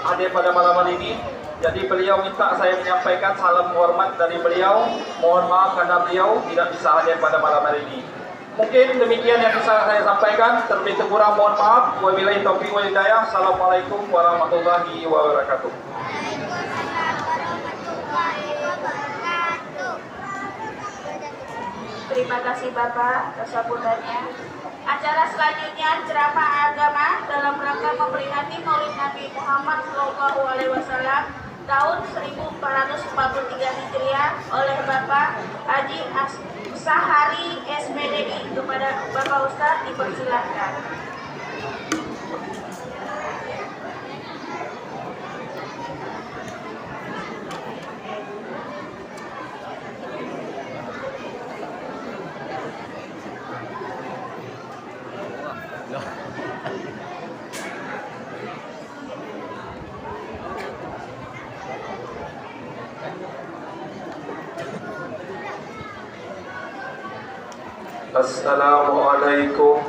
hadir pada malam hari ini. Jadi beliau minta saya menyampaikan salam hormat dari beliau. Mohon maaf karena beliau tidak bisa hadir pada malam hari ini. Mungkin demikian yang bisa saya sampaikan. Terlebih kurang mohon maaf. Wabillahi taufiq wal hidayah. Assalamualaikum warahmatullahi wabarakatuh. Terima kasih Bapak atas sambutannya. Acara selanjutnya ceramah agama dalam rangka memperingati Maulid Nabi Muhammad SAW tahun 1443 Hijriah oleh Bapak Haji Sahari SPDI. Kepada Bapak Ustadz dipersilakan. Assalamualaikum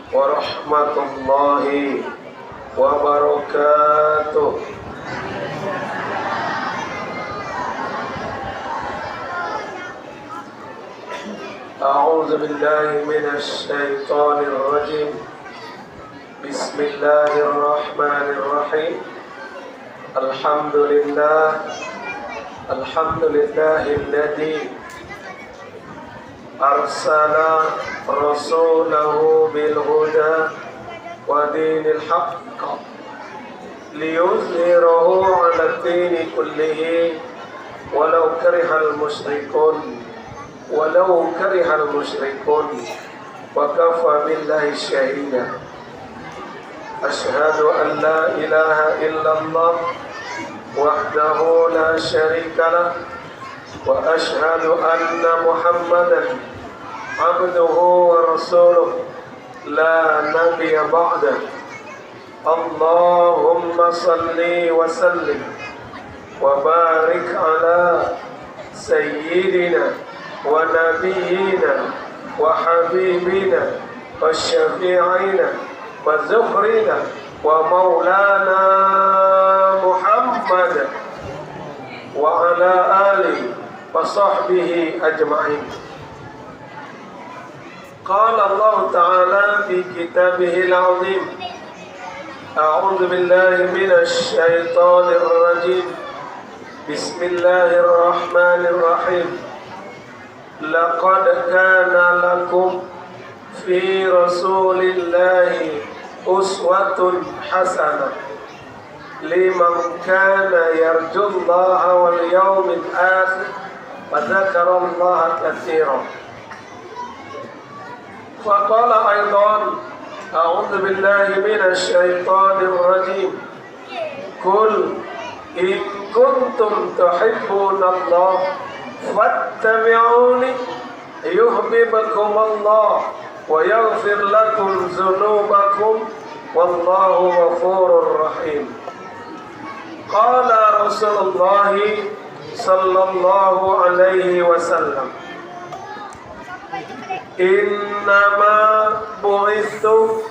warahmatullahi wabarakatuh. A'udzu billahi minasy syaithanir rajim. Bismillahirrahmanirrahim. Alhamdulillahilladzi arsala rasulahu bil huda wa dinil haqq liyuzhirahu 'ala ad-dini kullihi walau karihal musyrikun wa kafa billahi shahida. Asyhadu an la ilaha illallah wahdahu la syarika lah wa ashhadu anna Muhammadan abduhu wa rasuluh la nabiyya ba'dah. Allahumma salli wa sallim wa barik ala sayyidina wa nabiyyina wa habibina wa syafi'ina wa zuhrina wa maulana Muhammad wa ala alihi wa sahbihi ajma'in. Qala Allah Ta'ala fi kitabihil azim. A'udzu billahi minasy syaithanir rajim. Bismillahirrahmanirrahim. Laqad kana lakum fi rasulillahi uswatun hasanah liman kana yarjullaha wal yawmil akhir wa dzakarallaha katsiran. Faqala aidan a'udzu billahi minasy syaithanir rajim. Qul in kuntum tuhibbunallaha fattabi'uni yuhibbukumullah wa yaghfir lakum dzunubakum wallahu ghafurur rahim. Qala Rasulullah sallallahu alaihi wasallam, innama bu'ithu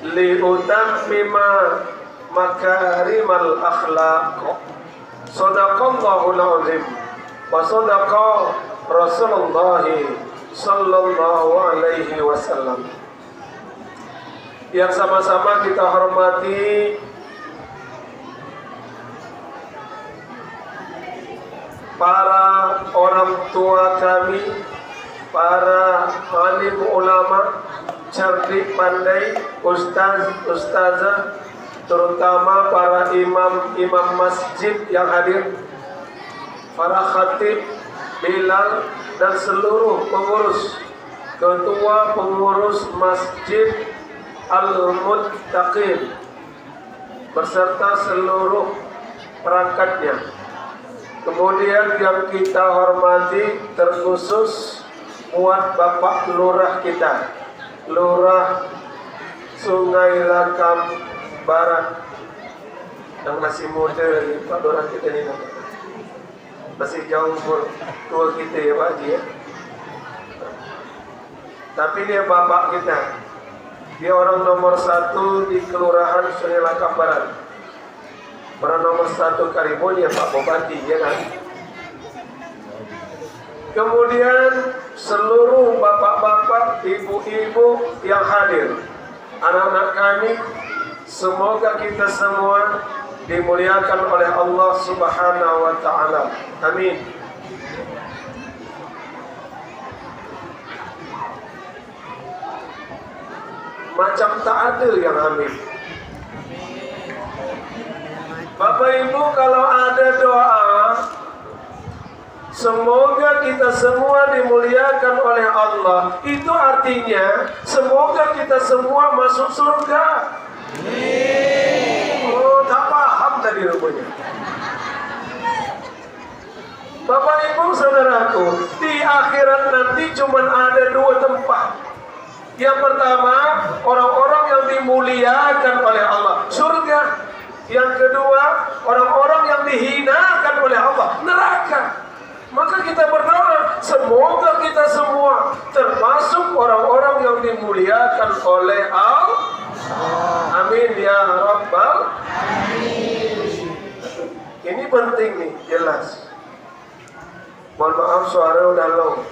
liutammima makarimal akhlaq. Sadaqallahul azim wa sadaqa Rasulullah sallallahu alaihi wasallam. Yang sama-sama kita hormati para orang tua kami, para alim ulama, cerdik pandai, ustazah, terutama para imam masjid yang hadir, para khatib, bilal, dan seluruh pengurus, ketua pengurus masjid Al-Muttaqin beserta seluruh perangkatnya. Kemudian yang kita hormati terkhusus buat Bapak Lurah kita, Lurah Sungai Lakam Barat, yang masih muda lagi. Pak Lurah kita ini masih jauh umur tua kita ya Pak Haji ya. Tapi dia bapak kita, dia orang nomor 1 di Kelurahan Sungai Lakam Barat. Orang nomor 1 Karimun ya Pak Bupati, ya kan? Kemudian seluruh bapak-bapak, ibu-ibu yang hadir, anak-anak kami, semoga kita semua dimuliakan oleh Allah Subhanahu wa Ta'ala. Amin. Macam tak ada yang amin. Bapak Ibu, kalau ada doa, semoga kita semua dimuliakan oleh Allah, itu artinya semoga kita semua masuk surga. Oh, tak paham tadi rupanya. Bapak Ibu saudaraku, di akhirat nanti cuma ada 2 tempat. Yang pertama, orang-orang yang dimuliakan oleh Allah, surga. Yang kedua, orang-orang yang dihinakan oleh Allah, neraka. Maka kita berdoa, semoga kita semua termasuk orang-orang yang dimuliakan oleh Allah. Amin ya Rabbal. Ini penting nih, jelas. Mohon maaf suara udah low,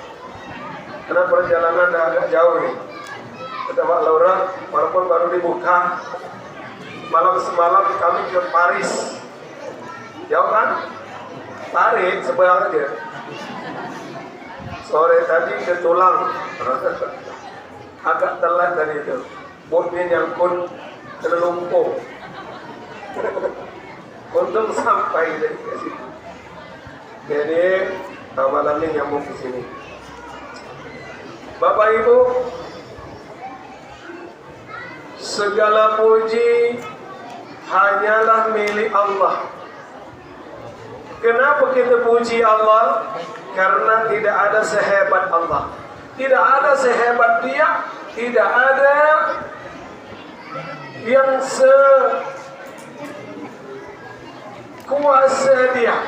karena perjalanan udah agak jauh nih. Kata Pak Laura, walaupun baru dibuka, malam semalam kami ke Paris. Jauh kan? Paris sebelah aja. Sore tadi ke Tulang. Agak telat tadi itu. Bootnya nyangkut ke Lumpur. Untung sampai dari ke situ. Jadi malam ini nyambung ke sini. Bapak Ibu, segala puji hanyalah milik Allah. Kenapa kita puji Allah? Karena tidak ada sehebat Allah, tidak ada sehebat Dia, tidak ada yang sekuasa Dia.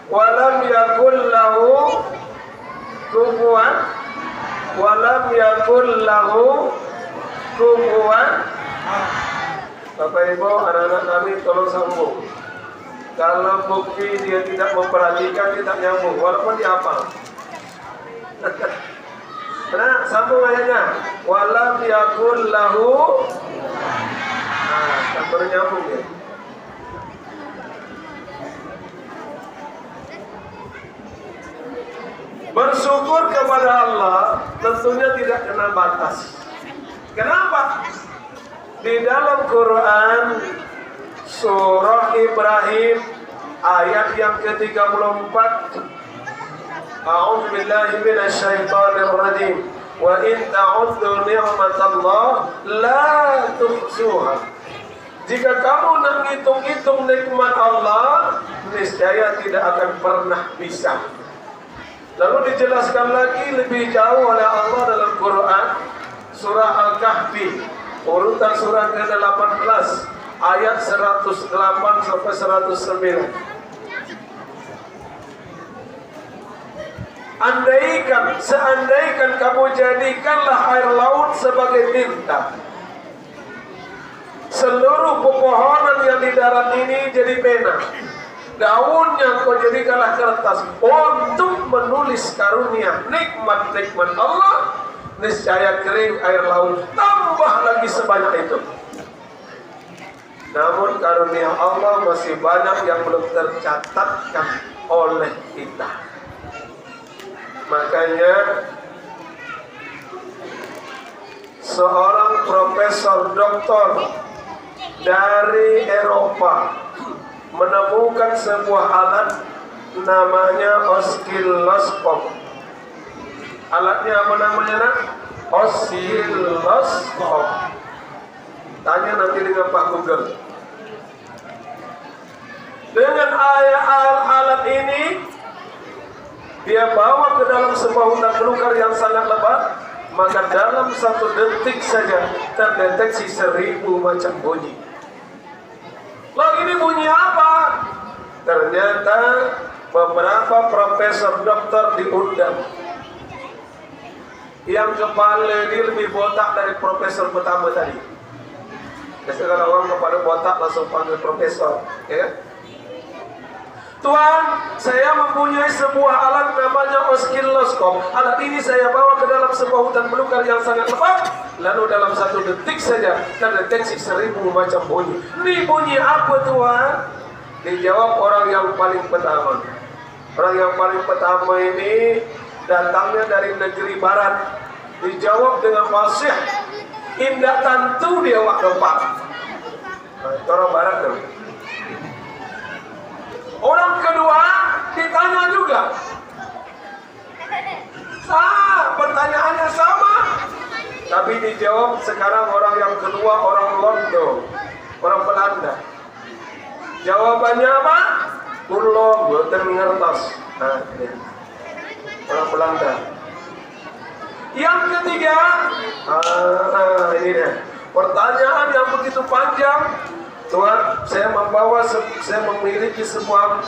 Walam yakul lahu kufuwan, walam yakul lahu kufuwan. Bapak Ibu, anak-anak kami tolong sambung. Kalau bukti dia tidak memperhatikan, tidak nyambung, walaupun dia hafal. Nah, sambung ayatnya. Walam yakul lahu. Nah, tak perlu nyambung ya. Bersyukur kepada Allah tentunya tidak kenal batas. Kenapa? Di dalam Quran surah Ibrahim ayat yang ke-34, A'udzu billahi minasyaitonir rajim. Wa in ta'uddu ni'matallah la tuhsuha. Jika kamu menghitung-hitung nikmat Allah, niscaya tidak akan pernah bisa. Lalu dijelaskan lagi lebih jauh oleh Allah dalam Quran surah Al-Kahfi, urutan surah ke-18 ayat 108 sampai 109. Seandaikan kamu jadikanlah air laut sebagai tinta, seluruh pepohonan yang di darat ini jadi pena, daunnya kau jadikanlah kertas untuk menulis karunia nikmat-nikmat Allah, niscaya kering air laut, tambah lagi sebanyak itu. Namun karunia Allah masih banyak yang belum tercatatkan oleh kita. Makanya seorang profesor doktor dari Eropa menemukan sebuah alat namanya oskilloskop. Alatnya apa namanya nak? Oskilloskop. Tanya nanti dengan Pak Google. Dengan alat ini dia bawa ke dalam sebuah hutan belukar yang sangat lebat, maka dalam 1 detik saja terdeteksi 1000 macam bunyi. Loh, ini bunyi apa? Ternyata beberapa profesor dokter diundang. Yang kepala ini lebih botak dari profesor pertama tadi. Biasanya kalau orang kepada botak langsung panggil profesor, ya kan? Tuan, saya mempunyai sebuah alat namanya oskilloskop. Alat ini saya bawa ke dalam sebuah hutan belukar yang sangat lebat. Lalu dalam 1 detik saja terdeteksi 1000 macam bunyi. Ini bunyi apa Tuan? Dijawab orang yang paling pertama. Orang yang paling pertama ini datangnya dari negeri barat. Dijawab dengan fasih. Indah tentu dia waktu depan. Orang barat tuh. Orang kedua ditanya juga. Pertanyaannya sama. Tapi dijawab sekarang orang yang kedua orang Londo, orang Belanda. Jawabannya apa? Kulo boten ngertos. Nah, ini. Orang Belanda. Yang ketiga, ini dia. Pertanyaan yang begitu panjang. Tuan, saya memiliki sebuah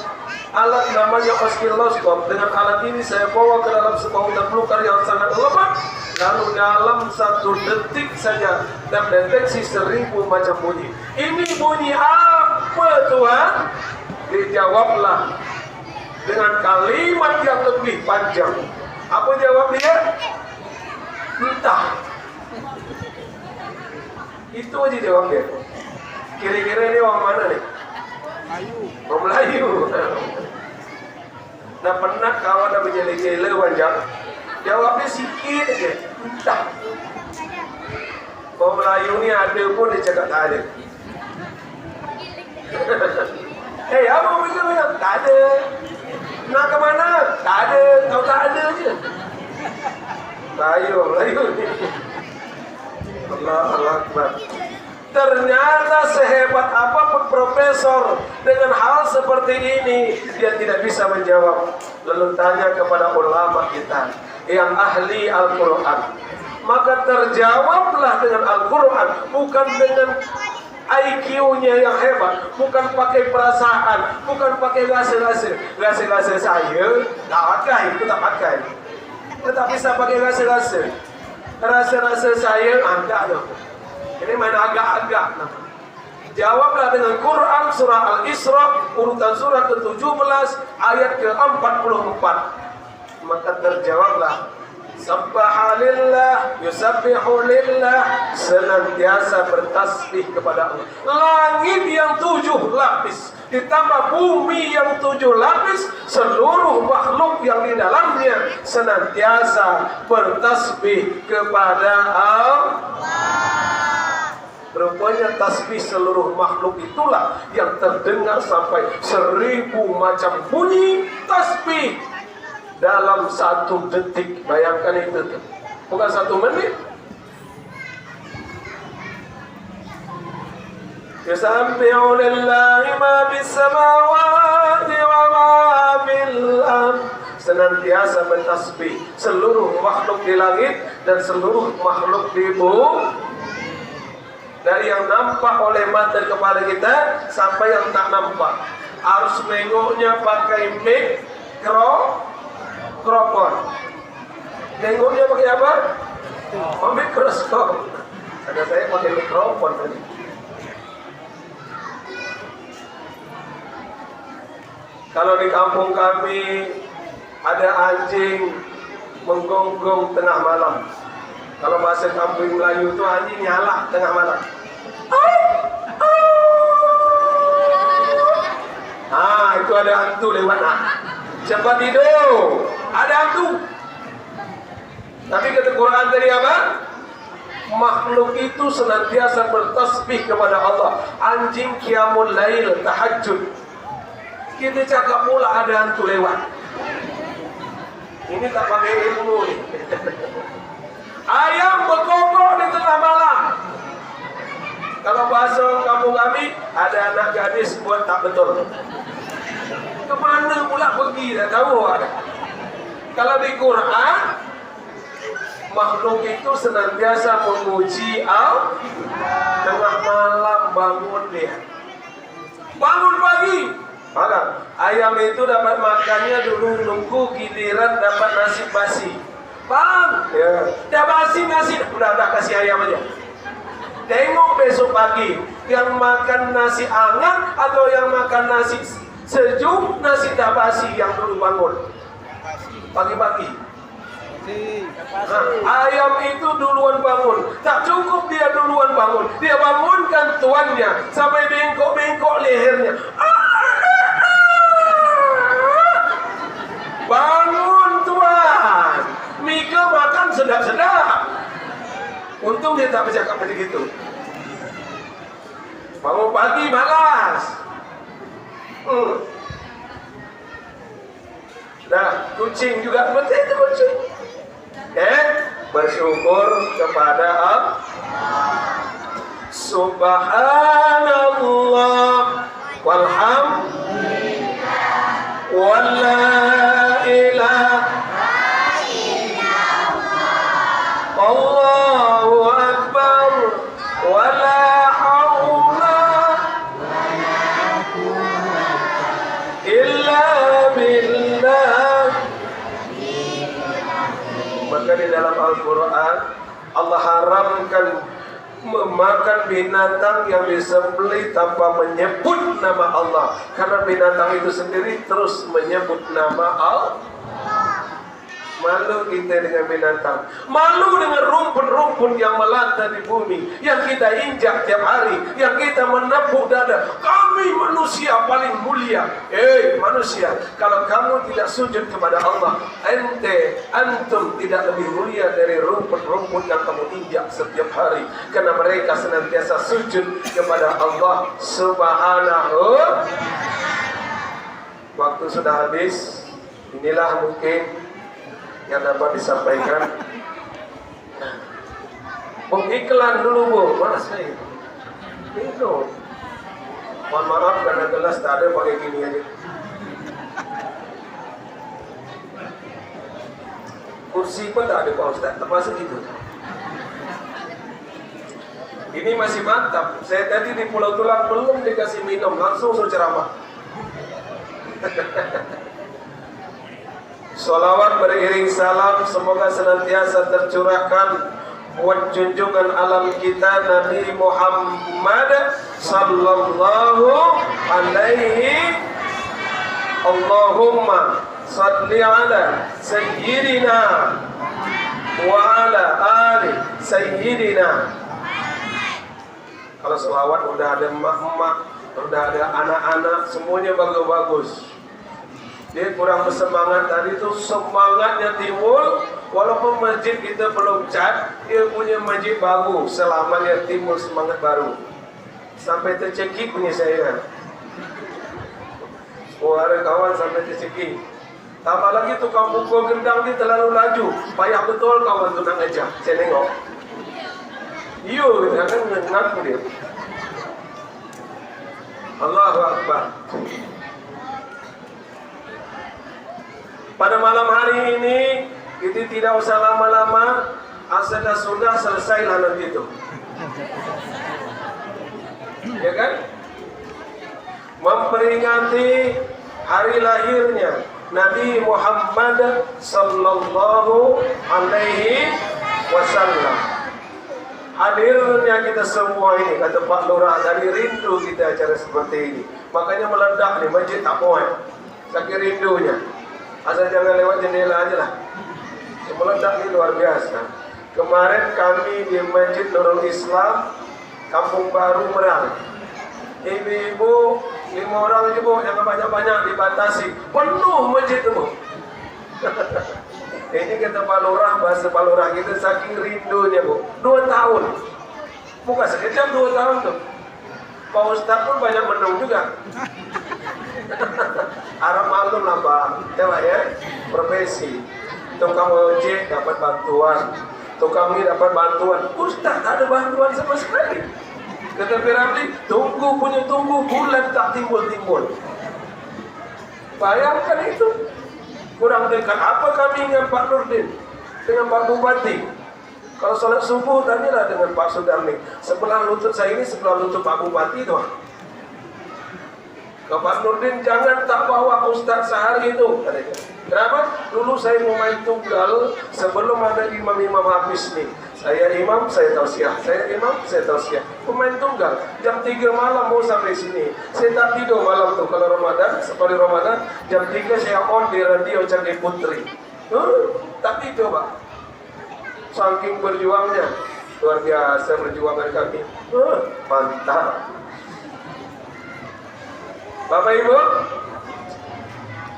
alat namanya oskilloskop. Dengan alat ini saya bawa ke dalam sebuah hutan belukar yang sangat lebat. Lalu dalam 1 detik saja terdeteksi 1000 macam bunyi. Ini bunyi apa Tuan? Dijawablah dengan kalimat yang lebih panjang. Apa jawab dia? Entah. Itu aja jawab dia. Kira-kira ini orang mana nih? Orang Melayu. Nah pernah kawan ada menjele-jele panjang. Jawabnya sikit aja. Entah. Orang Melayu ni ada pun dia cakap tak ada. Apa begitu? Tak ada. Nak ke mana? Tak ada. Tahu tak ada je. Melayu ni. Allah Akbar. Ternyata sehebat apapun profesor dengan hal seperti ini dia tidak bisa menjawab. Lalu tanya kepada ulama kita yang ahli Al-Quran, maka terjawablah dengan Al-Quran, bukan dengan IQ-nya yang hebat, bukan pakai perasaan, bukan pakai rasa saya tak pakai, itu tak pakai. Tetapi bisa pakai rasa saya ada tu. Ini main agak-agak. Jawablah dengan Quran surah Al-Isra urutan surah ke-17 ayat ke-44. Maka terjawablah Subhanallah, yusabbihu lillah, senantiasa bertasbih kepada Allah. Langit yang 7 lapis ditambah bumi yang 7 lapis, seluruh makhluk yang di dalamnya senantiasa bertasbih kepada Allah. Rupanya tasbih seluruh makhluk itulah yang terdengar sampai 1000 macam bunyi tasbih dalam 1 detik. Bayangkan itu, bukan 1 menit. Yusabbihu lillahi ma bis samawati wa ma bil ardh. Senantiasa bertasbih seluruh makhluk di langit dan seluruh makhluk di bumi. Dari yang nampak oleh mata kepala kita sampai yang tak nampak. Harus nengoknya pakai mikrofon. Nengoknya pakai apa? Mikroskop. Ada saya pakai mikrofon tadi. Kalau di kampung kami ada anjing menggonggong tengah malam. Kalau bahasa kampung Melayu itu anjing nyala tengah malam. Itu ada hantu lewat. Cepat tidur. Ada hantu. Tapi kata Quran tadi apa? Makhluk itu senantiasa bertasbih kepada Allah. Anjing qiyamul lail, tahajud. Kita cakap pula ada hantu lewat. Ini tak pakai ilmu ni. Ayam berkokok di tengah malam. Kalau bahasa kampung kami, ada anak gadis buat tak betul. Kemana pula pergi, tak tahu. Kalau di Quran, makhluk itu senantiasa memuji Allah. Tengah malam bangun dia. Bangun pagi. Maka ayam itu dapat makannya dulu, nunggu giliran dapat nasi basi. Bang, dah basi nasi, udah kasih ayam aja. Tengok besok pagi, yang makan nasi hangat atau yang makan nasi sejuk, nasi tak basi yang dulu bangun pagi-pagi. Ayam itu duluan bangun, tak cukup dia duluan bangun, dia bangunkan tuannya sampai bengkok-bengkok lehernya. Bangun tuan, Mika makan sedap-sedap. Untung dia tak bercakap begitu. Bangun pagi malas. Dah, kucing juga seperti itu kucing. Bersyukur kepada Allah. Subhanallah walhamdulillah wala ilaha illallah Allahu akbar wala haula illa billah. Maka di dalam Al-Quran Allah haramkan memakan binatang yang disembelih tanpa menyebut nama Allah, karena binatang itu sendiri terus menyebut nama Allah. Malu kita dengan binatang, malu dengan rumput-rumput yang melata di bumi, yang kita injak tiap hari, yang kita menepuk dada. Kami manusia paling mulia. Manusia, kalau kamu tidak sujud kepada Allah, antum tidak lebih mulia dari rumput-rumput yang kamu injak setiap hari, karena mereka senantiasa sujud kepada Allah Subhanahu. Waktu sudah habis. Inilah mungkin yang dapat disampaikan. Iklan dulu Bu, mana saya? Itu. Mohon maaf karena gelas tak ada, pakai gini aja. Kursi pun tak ada Pak Ustaz, terpaksa gitu. Ini masih mantap. Saya tadi di Pulau Tulang belum dikasih minum, langsung suruh ceramah. Salawat beriring salam semoga senantiasa tercurahkan buat junjungan alam kita Nabi Muhammad sallallahu alaihi. Allahumma salli ala sayyidina wa ala ali sayyidina. Kalau salawat udah ada emak-emak, udah ada anak-anak, semuanya bagus-bagus. Dia kurang bersemangat tadi tu, semangatnya timbul. Walaupun masjid kita belum cat, dia punya masjid baru, selamanya timbul semangat baru. Sampai tercekik punya saya. Ada kawan sampai tercekik. Tambah lagi tukang pukul gendang dia terlalu laju, payah betul kawan tu nak ngajak. Saya tengok, iyo kan ngaku dia. Allahu Akbar. Pada malam hari ini kita tidak usah lama-lama, asal sudah selesailah nanti itu. Ya kan? Memperingati hari lahirnya Nabi Muhammad sallallahu alaihi wasallam. Hadirnya kita semua ini, kata Pak Lurah, dari rindu kita acara seperti ini. Makanya meledak di masjid tak boleh. Saking rindunya. Asal jangan lewat jendela aja lah. Meledak ini luar biasa. Kemarin kami di Masjid Nurul Islam Kampung Baru Merang. Ibu-ibu 5 orang aja Bu, jangan banyak-banyak, dibatasi. Penuh masjid itu Bu. Ini kata Pak Lurah, bahasa Pak Lurah kita saking rindunya Bu. 2 tahun. Bukan sekejap 2 tahun tuh. Pak Ustaz pun banyak menung juga. Arab maklum lah Pak, coba ya, profesi. Tukang ojek dapat bantuan, tukang mie dapat bantuan. Ustaz tak ada bantuan sama sekali. Kata Piramli, tunggu bulan tak timbul-timbul. Bayangkan itu. Kurang dekat apa kami dengan Pak Nurdin, dengan Pak Bupati. Kalau sholat subuh tanyalah dengan Pak Sudarni. Sebelah lutut saya ini sebelah lutut Pak Bupati doang. Ke Pak Nurdin, jangan tak bawa Ustaz sehari itu. Kenapa? Dulu saya mau main tunggal sebelum ada imam-imam habis nih. Saya imam, saya tausiah. Saya imam, saya tausiah. Pemain tunggal. Jam 3 malam mau sampai sini. Saya tak tidur malam tuh kalau Ramadan. Seperti Ramadan, jam 3 saya on di radio Canggih Putri. Tak tidur, Pak. Saking berjuangnya. Luar biasa perjuangan kami. Mantap. Bapak Ibu,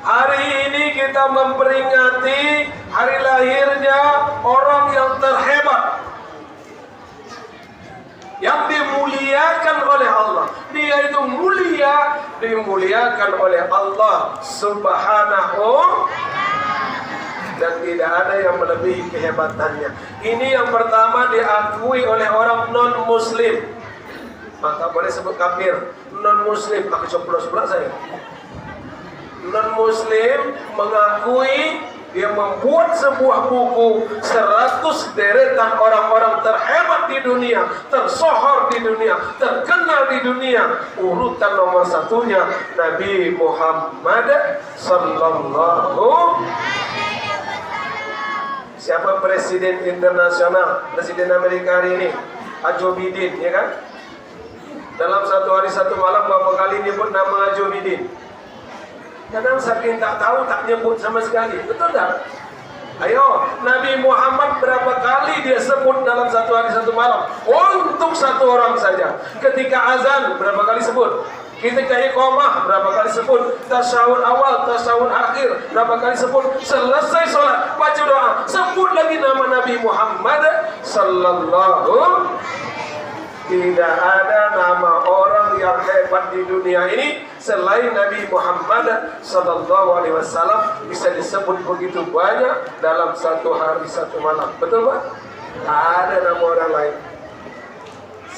hari ini kita memperingati hari lahirnya orang yang terhebat, yang dimuliakan oleh Allah. Dia itu mulia, dimuliakan oleh Allah Subhanahu, dan tidak ada yang melebihi kehebatannya. Ini yang pertama diakui oleh orang non-muslim. Maka boleh sebut kafir. Non-muslim, aku coplos pula saya. Non-muslim mengakui, dia membuat sebuah buku 100 deretan orang-orang terhebat di dunia, tersohor di dunia, terkenal di dunia. Urutan nomor satunya Nabi Muhammad sallallahu. Siapa presiden internasional, presiden Amerika hari ini? Joe Biden, ya kan? Dalam satu hari satu malam berapa kali nyebut nama Joe Biden? Kadang saking tak tahu tak nyebut sama sekali. Betul tak? Ayo, Nabi Muhammad berapa kali dia sebut dalam satu hari satu malam? Untuk satu orang saja. Ketika azan berapa kali sebut? Ketika iqamah berapa kali sebut? Tasyahud awal, tasyahud akhir berapa kali sebut? Selesai sholat baca doa, sebut lagi nama Nabi Muhammad sallallahu. Tidak ada nama orang yang hebat di dunia ini selain Nabi Muhammad sallallahu alaihi wasallam bisa disebut begitu banyak dalam satu hari satu malam. Betul Pak? Tak ada nama orang lain.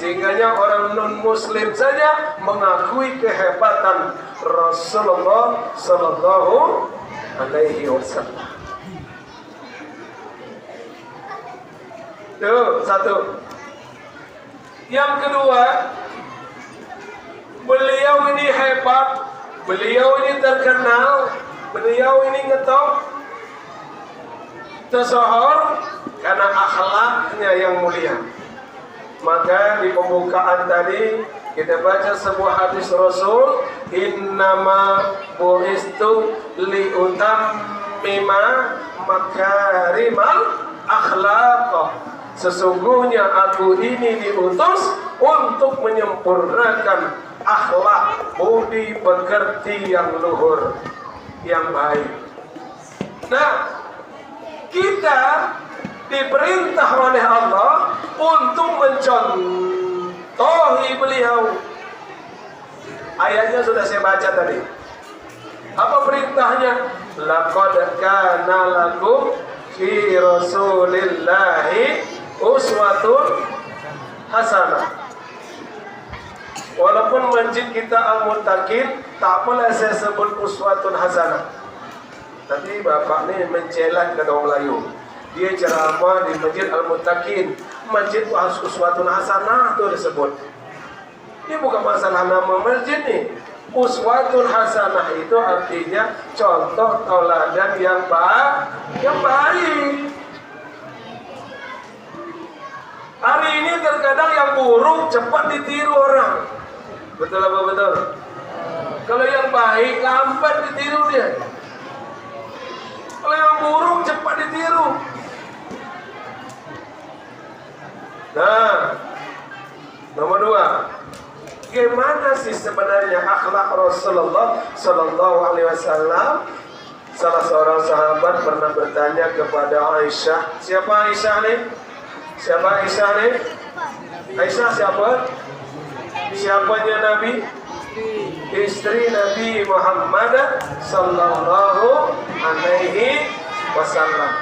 Sehingganya orang non-muslim saja mengakui kehebatan Rasulullah sallallahu alaihi wasallam. Tuh, satu. Yang kedua, beliau ini hebat, beliau ini terkenal, beliau ini ngetop, tersohor karena akhlaknya yang mulia. Maka di pembukaan tadi kita baca sebuah hadis Rasul, innama bu'istu liutammima makarimal akhlaq. Sesungguhnya aku ini diutus untuk menyempurnakan akhlak, budi pekerti yang luhur, yang baik. Nah, kita diperintah oleh Allah untuk mencontohi beliau. Ayatnya sudah saya baca tadi. Apa perintahnya? Laqad kana lakum fi Rasulillahi uswatun hasanah. Walaupun masjid kita Al-Muttaqin, tak apalah saya sebut uswatun hasanah. Tadi bapak ni mencelat ke orang Melayu. Dia ceramah di masjid Al-Muttaqin. Masjid uswatun hasanah tu disebut. Ini bukan masalah nama masjid ni. Uswatun hasanah itu artinya contoh tauladan yang baik. Hari ini terkadang yang buruk cepat ditiru orang. Betul apa betul? Kalau yang baik lambat ditiru dia. Kalau yang buruk cepat ditiru. Nah, nomor dua, bagaimana sih sebenarnya akhlak Rasulullah sallallahu alaihi wasallam? Salah seorang sahabat pernah bertanya kepada Aisyah. Siapa Aisyah nih? Siapa Aisyah nih? Aisyah siapa? Siapanya Nabi? Istri Nabi Muhammad sallallahu alaihi wasallam.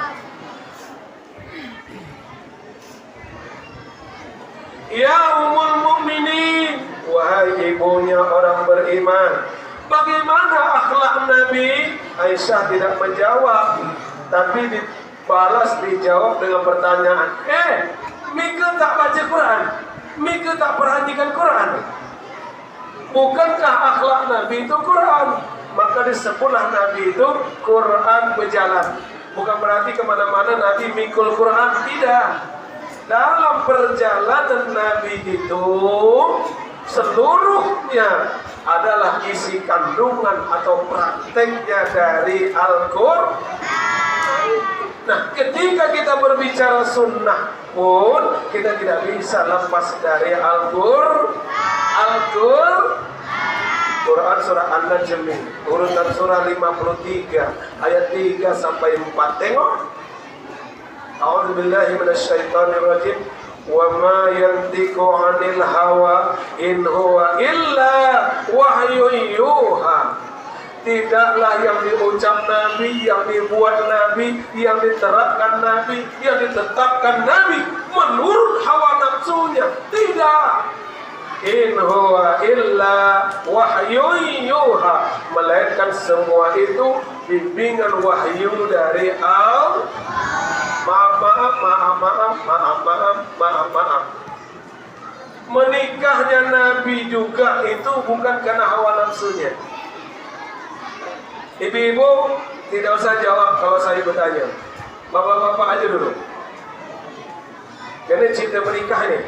Ya Ummul Mukminin, wahai ibunya orang beriman, bagaimana akhlak Nabi? Aisyah tidak menjawab, tapi dibalas dijawab dengan pertanyaan. Mika tak baca Quran? Mika tak perhatikan Quran? Bukankah akhlak Nabi itu Quran? Maka disebutlah Nabi itu Quran berjalan. Bukan berarti kemana-mana Nabi mikul Quran, tidak. dalam perjalanan Nabi itu seluruhnya adalah isi kandungan atau prakteknya dari Al-Qur'an. Nah, ketika kita berbicara sunnah pun kita tidak bisa lepas dari Quran surah An-Najm, urutan surah 53 ayat 3 sampai 4. Tengok. A'udzubillahi minasyaitonirrajim. Wa ma yantiqu 'anil hawa in huwa illa wahyun yuha. Tidaklah yang diucap Nabi, yang dibuat Nabi, yang diterapkan Nabi, yang ditetapkan Nabi menurut hawa nafsunya. Tidak. In huwa illa wahyun yuha. Melainkan semua itu bimbingan wahyu dari Allah. Maaf. Menikahnya Nabi juga itu bukan karena hawa nafsunya. Ibu-ibu tidak usah jawab kalau saya bertanya. Bapak-bapak aja dulu. Karena cinta menikah ini.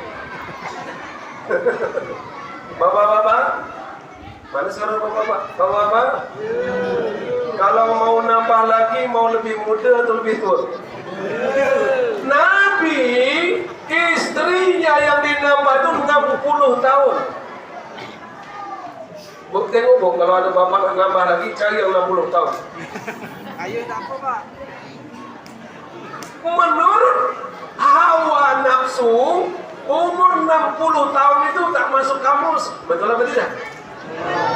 Bapak-bapak, mana suara bapak-bapak? Bapak-bapak, kalau mau nambah lagi, mau lebih muda atau lebih tua? Nabi, istrinya yang dinambah itu 60 tahun. Buk, tengok buk, kalau ada bapak nambah lagi, cari yang 60 tahun. Ayo, tak apa pak? Menurut hawa nafsu, umur 60 tahun itu tak masuk kamus. Betul apa tidak?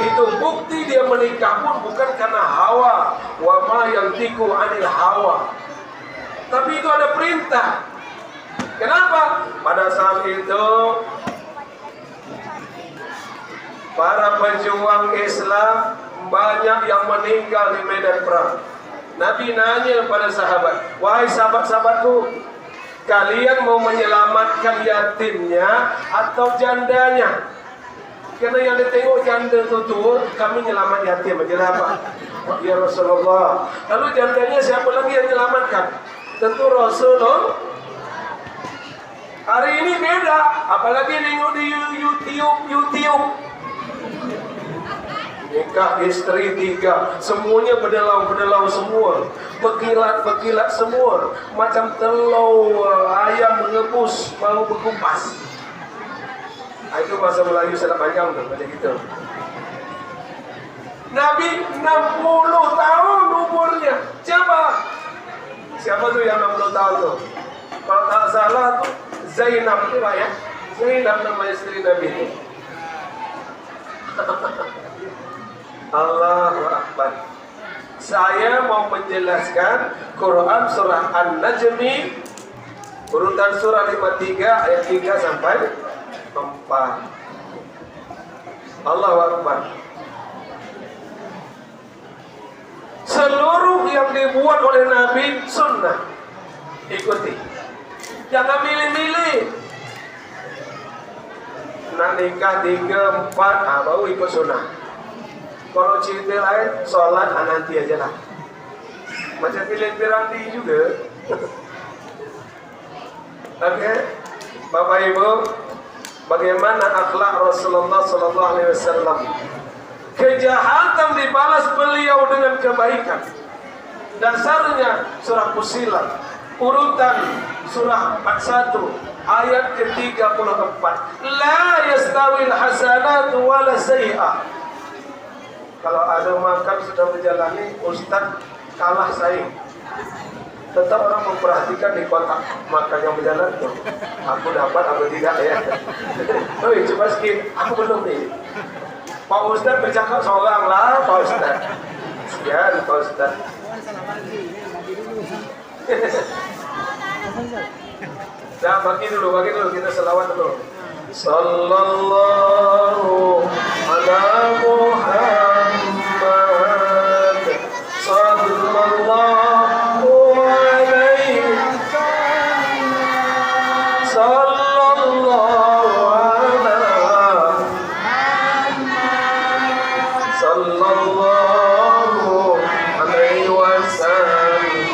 Itu bukti dia menikah pun bukan karena hawa. Wa ma yantiqu 'anil hawa. Tapi itu ada perintah. Kenapa? Pada saat itu para pejuang Islam banyak yang meninggal di medan perang. Nabi nanya pada sahabat, wahai sahabat-sahabatku, kalian mau menyelamatkan yatimnya atau jandanya? Karena yang ditengok janda itu tua, kami nyelamat yatim aja lah Pak. Ya Rasulullah. Lalu jandanya siapa lagi yang menyelamatkan? Tentu Rasulullah. Hari ini beda, apalagi nengok di YouTube. Nikah istri 3, semuanya berdelau semua, berkilat semua, macam telur ayam mengebus mau berkupas. Itu bahasa Melayu sangat panjang tuh, macam gitu. Nabi 60 tahun umurnya. Siapa tuh yang 60 tahun tuh? Kalau tak salah tuh Zainab tuh Pak ya. Zainab nama istri Nabi itu. Allahu Akbar. Saya mau menjelaskan Quran surah An-Najm urutan surah 53 ayat 3 sampai 4. Allahu Akbar. Seluruh yang dibuat oleh Nabi sunnah. Ikuti. Jangan milih-milih. Nak nikah 3, 4, baru ikut sunnah. Kalau cerita lain, sholat nanti aja lah. Macam pilih piranti juga. Oke, Bapak Ibu, bagaimana akhlak Rasulullah SAW? Kejahatan dibalas beliau dengan kebaikan. Dasarnya surah Fussilat, urutan surah 41 ayat ke-34. La yastawil hasanatu wala sayyi'ah. Kalau ada makan sudah berjalani, Ustaz kalah saing. Tetap orang memperhatikan di kotak makan yang berjalan tuh. Aku dapat, aku tidak ya. Oi, coba skip. Aku belum nih. Pak Ustaz bercakap seorang lah, Pak Ustaz. Sekian, Pak Ustaz. Nah, bagi dulu kita selawat dulu. Sallallahu ala Muhammad. Sallallahu alaihi. Sallallahu ala. Sallallahu alaihi wasallam.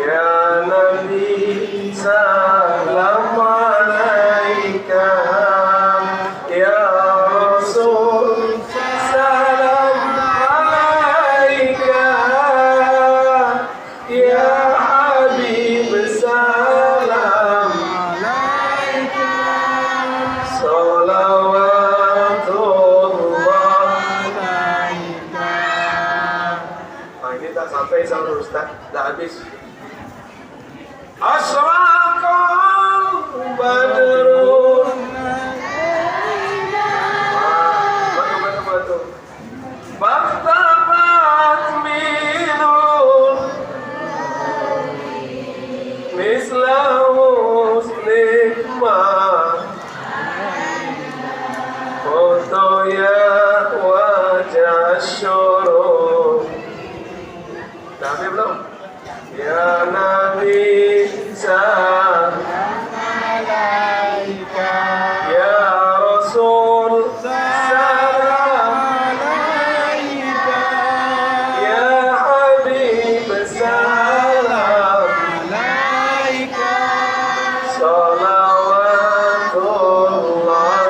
Ya Nabi sallallahu Ustaz, dah habis. Asraqal badrun. Betul. Baktabat minun misla muslimah Fotoya wajah syuruk. Dah habis belum? Ya Nabi Salam Ya Rasul Salam Ya Habib Salam Salawatullah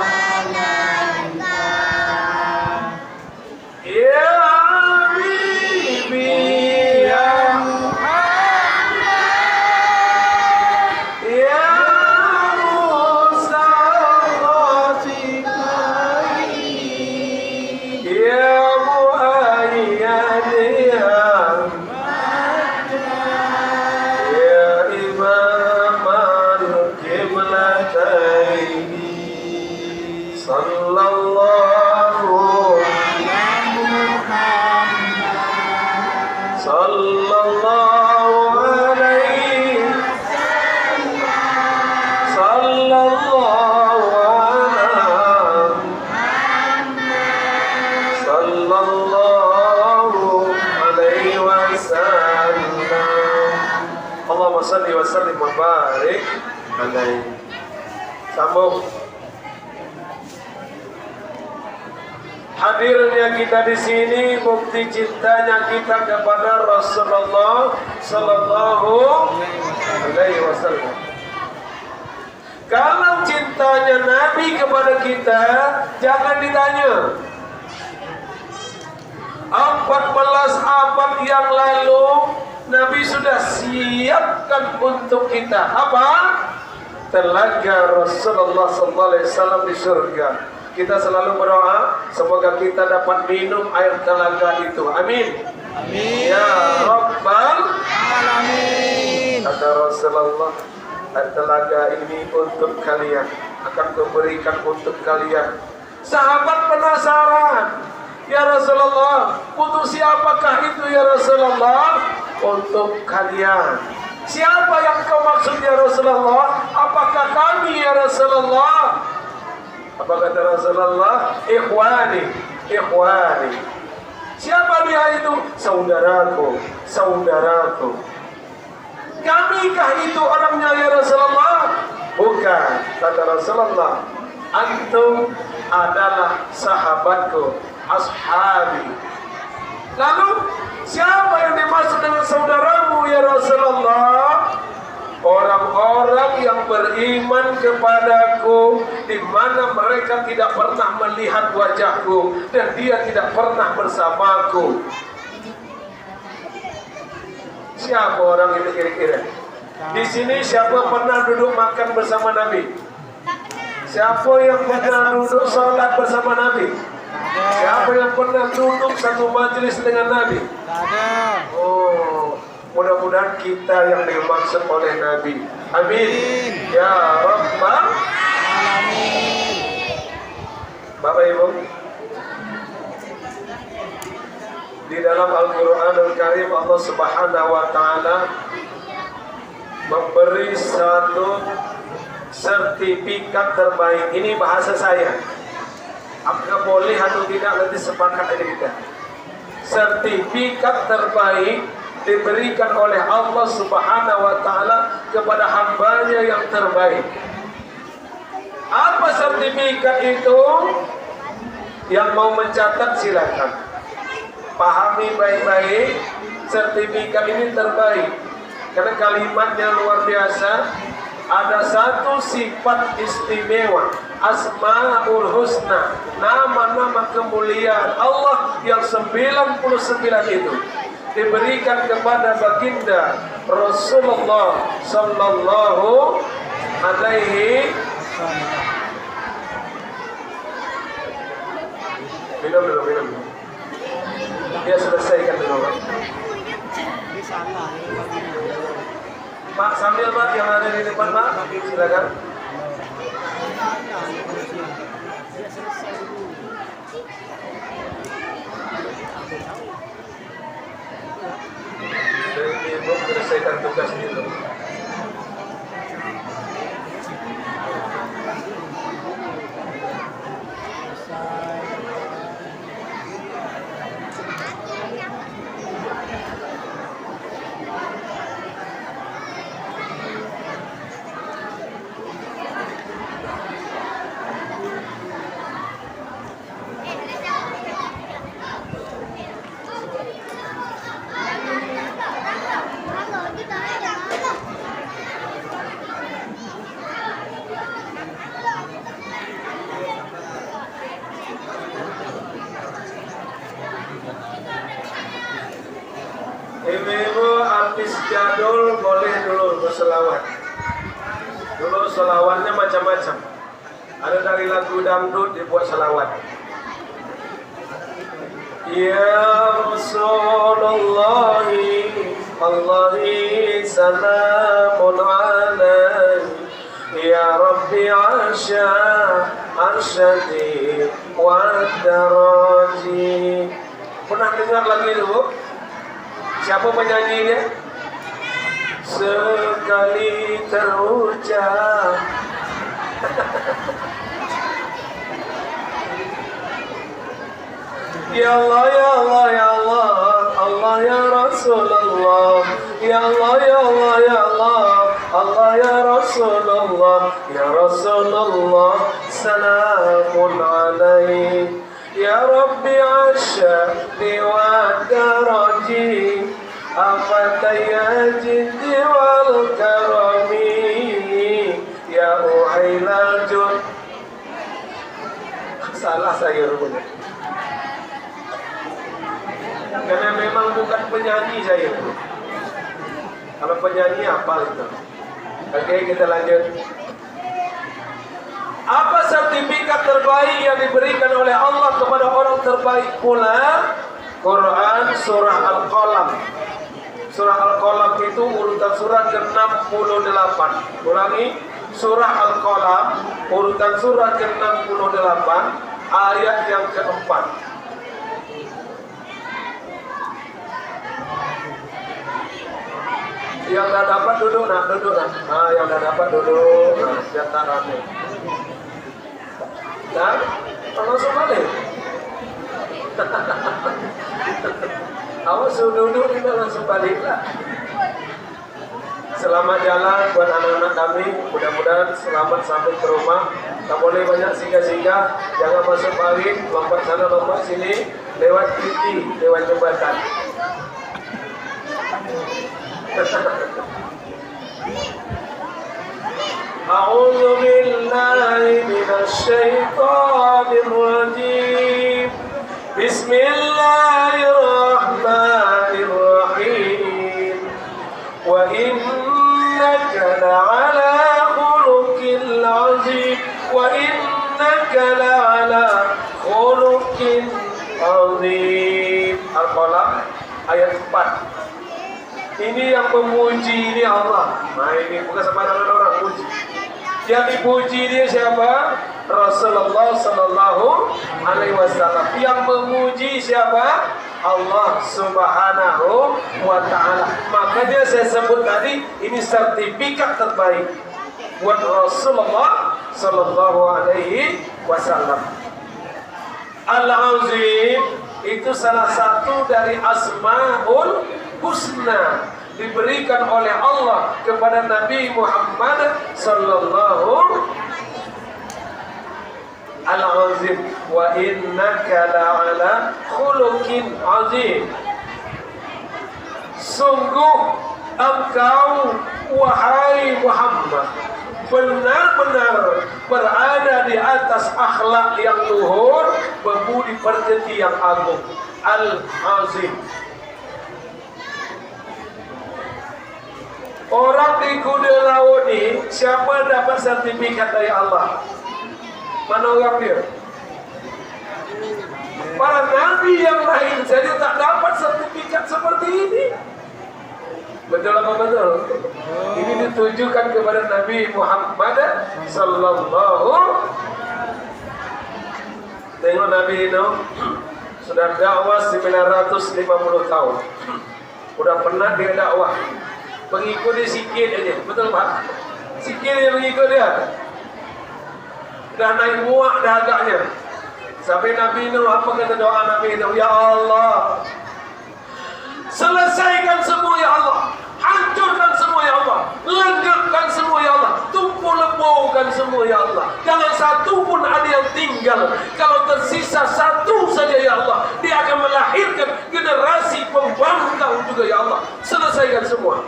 Ya Habibi Ya Ya Muayyad Ya Imam al-Qiblataini Sallallahu Sallallahu alaihi Sallallahu Sallallahu alaihi wasallam. Allahumma salli wa sallim wa barik alaihi. Sambung. Hadirnya kita di sini bukti cintanya kita kepada Rasulullah Sallallahu alaihi wasallam. Kalau cintanya Nabi kepada kita, jangan ditanya. 14 abad yang lalu Nabi sudah siapkan untuk kita apa? Telaga Rasulullah SAW di surga. Kita selalu berdoa semoga kita dapat minum air telaga itu. Amin. Amin. Ya Rabbal Alamin. Kata Rasulullah, air telaga ini untuk kalian, akan kuberikan untuk kalian. Sahabat penasaran, ya Rasulullah, untuk siapakah itu ya Rasulullah? Untuk kalian. Siapa yang kau maksud ya Rasulullah? Apakah kami ya Rasulullah? Apa kata Rasulullah? Ikhwani, ikhwani. Siapa dia itu? Saudaraku, saudaraku. Kamikah itu orangnya ya Rasulullah? Bukan, kata Rasulullah. Antum adalah sahabatku, ashabi. Lalu siapa yang dimaksud dengan saudaramu ya Rasulullah? Orang-orang yang beriman kepadaku, di mana mereka tidak pernah melihat wajahku dan dia tidak pernah bersamaku. Siapa orang itu kira-kira? Di sini siapa pernah duduk makan bersama Nabi? Siapa yang pernah duduk sholat bersama Nabi? Siapa yang pernah duduk satu majelis dengan Nabi? Oh, mudah-mudahan kita yang dimaksud oleh Nabi. Amin. Ya Rabbal Alamin. Bapak Ibu, di dalam Al-Quranul Karim Allah Subhanahu wa Ta'ala memberi satu sertifikat terbaik. Ini bahasa saya. Apakah boleh atau tidak nanti sepakat aja kita. Sertifikat terbaik diberikan oleh Allah Subhanahu wa Ta'ala kepada hambanya yang terbaik. Apa sertifikat itu? Yang mau mencatat silakan. Pahami baik-baik, sertifikat ini terbaik karena kalimatnya luar biasa. Ada satu sifat istimewa, Asmaul Husna, nama-nama kemuliaan Allah yang 99 itu diberikan kepada baginda Rasulullah Sallallahu Alaihi minum. Dia selesaikan dulu. salah. Pak sambil Pak yang ada di depan Pak, silakan. Ibu selesaikan tugas itu. Ibu-ibu artis jadul boleh dulu berselawat. Dulu selawatnya macam-macam. Ada dari lagu dangdut dibuat selawat. Ya Rasulullah, Allahi salamun alaih. Ya Rabbi asya arsyadi wa daraji. Pernah dengar lagu itu, Bu? Siapa penyanyinya? Sekali terucap. Ya Allah, ya Allah, ya Allah, Allah ya Rasulullah. Ya Allah, ya Allah, ya Allah, Allah ya Rasulullah. Ya Rasulullah, salamun alaih. Ya Rabbi asyadi wa daraji, afataya jiddi wal karami, ya uhailal jud. Salah saya rupanya, karena memang bukan penyanyi saya. Kalau penyanyi apa itu? Oke, kita lanjut. Apa sertifikat terbaik yang diberikan oleh Allah kepada orang terbaik pula? Quran surah Al-Qalam. Surah Al-Qalam itu urutan surah ke-68. Ulangi, surah Al-Qalam urutan surah ke-68 ayat yang ke-4. Yang dah dapat duduk nak, duduk nak. Nah, yang dah dapat duduk. Nah, biar tak rame. Dan langsung balik. Awas suruh duduk kita langsung balik lah. Selamat jalan buat anak-anak kami. Mudah-mudahan selamat sampai ke rumah. Tak boleh banyak singgah-singgah. Jangan masuk parit, lompat sana lompat sini, lewat titik, lewat jembatan. A'udzu billahi minasy syaithanir rajim. Bismillahirrahmanirrahim. Wa innaka la'ala khuluqil 'azim. Wa innaka la'ala khuluqin 'azim. Al-Qalam ayat 4. Ini yang memuji ini Allah. Nah ini bukan sembarangan orang puji. Yang dipuji dia siapa? Rasulullah Sallallahu Alaihi Wasallam. Yang memuji siapa? Allah Subhanahu Wa Taala. Makanya saya sebut tadi ini sertifikat terbaik buat Rasulullah Sallallahu Alaihi Wasallam. Al-Azim itu salah satu dari Asmaul Husna diberikan oleh Allah kepada Nabi Muhammad sallallahu al-azim. Wa innaka la'ala khuluqin azim. Sungguh engkau wahai Muhammad benar-benar berada di atas akhlak yang luhur, berbudi pekerti yang agung. Al-azim. Orang di kuda laut ini, siapa dapat sertifikat dari Allah? Mana orang dia? Para nabi yang lain saja tak dapat sertifikat seperti ini. Betul apa betul? Ini ditujukan kepada Nabi Muhammad sallallahu. Tengok Nabi itu sudah dakwah 950 tahun. Udah pernah dia dakwah. Pengikut dia sikit aja, betul Pak? Sikit dia pengikut dia. Dah naik muak dah agaknya. Sampai Nabi Nuh, apa kata doa Nabi Nuh? Ya Allah, selesaikan semua ya Allah, hancurkan semua ya Allah, lenggapkan semua ya Allah, tumpul lebuhkan semua ya Allah. Jangan satu pun ada yang tinggal. Kalau tersisa satu saja ya Allah, dia akan melahirkan generasi pembangkang juga ya Allah. Selesaikan semua.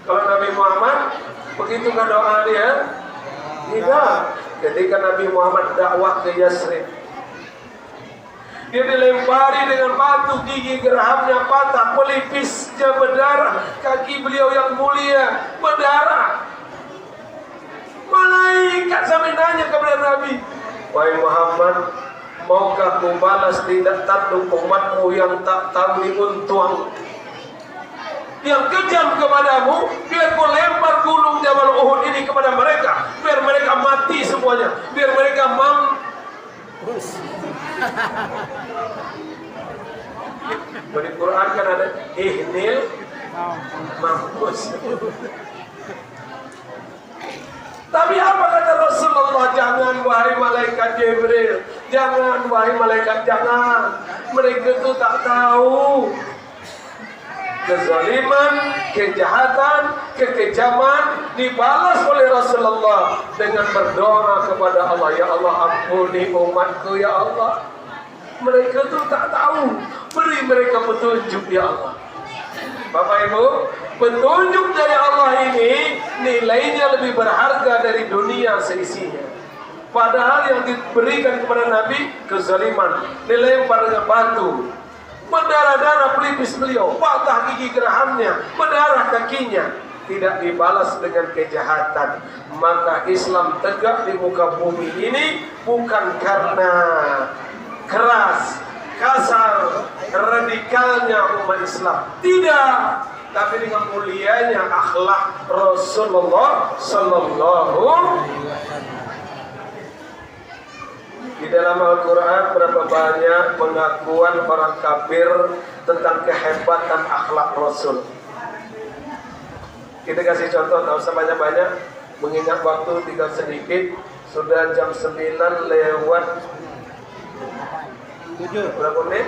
Kalau Nabi Muhammad, begitukah doa dia? Tidak. Ketika Nabi Muhammad dakwah ke Yasrib, dia dilempari dengan batu, gigi geraham,nya patah, pelipisnya berdarah, kaki beliau yang mulia berdarah. Malaikat sampai nanya kepada Nabi, wahai Muhammad, maukah ku balas tindak tanduk umatmu yang tak tahu diuntung, yang kejam kepadamu? Biar ku lempar gunung Jabal Uhud ini kepada mereka, biar mereka mati semuanya, biar mereka Di Quran kan ada ihnil mampus. Tapi apa kata Rasulullah? Jangan wahai malaikat Jibril, jangan wahai malaikat, jangan. Mereka itu tak tahu kezaliman, kejahatan, kekejaman dibalas oleh Rasulullah dengan berdoa kepada Allah, ya Allah ampuni umatku ya Allah. Mereka tu tak tahu, beri mereka petunjuk ya Allah. Bapak Ibu, petunjuk dari Allah ini nilainya lebih berharga dari dunia seisinya. Padahal yang diberikan kepada Nabi kezaliman, dilempar dengan batu, berdarah-darah pelipis beliau, patah gigi gerahamnya, berdarah kakinya, tidak dibalas dengan kejahatan. Maka Islam tegak di muka bumi ini bukan karena keras, kasar, radikalnya umat Islam, tidak, tapi dengan mulianya akhlak Rasulullah sallallahu. Di dalam Al-Quran berapa banyak pengakuan orang kafir tentang kehebatan akhlak Rasul. Kita kasih contoh, tak usah banyak-banyak, mengingat waktu tinggal sedikit. Sudah jam 9 lewat berapa menit?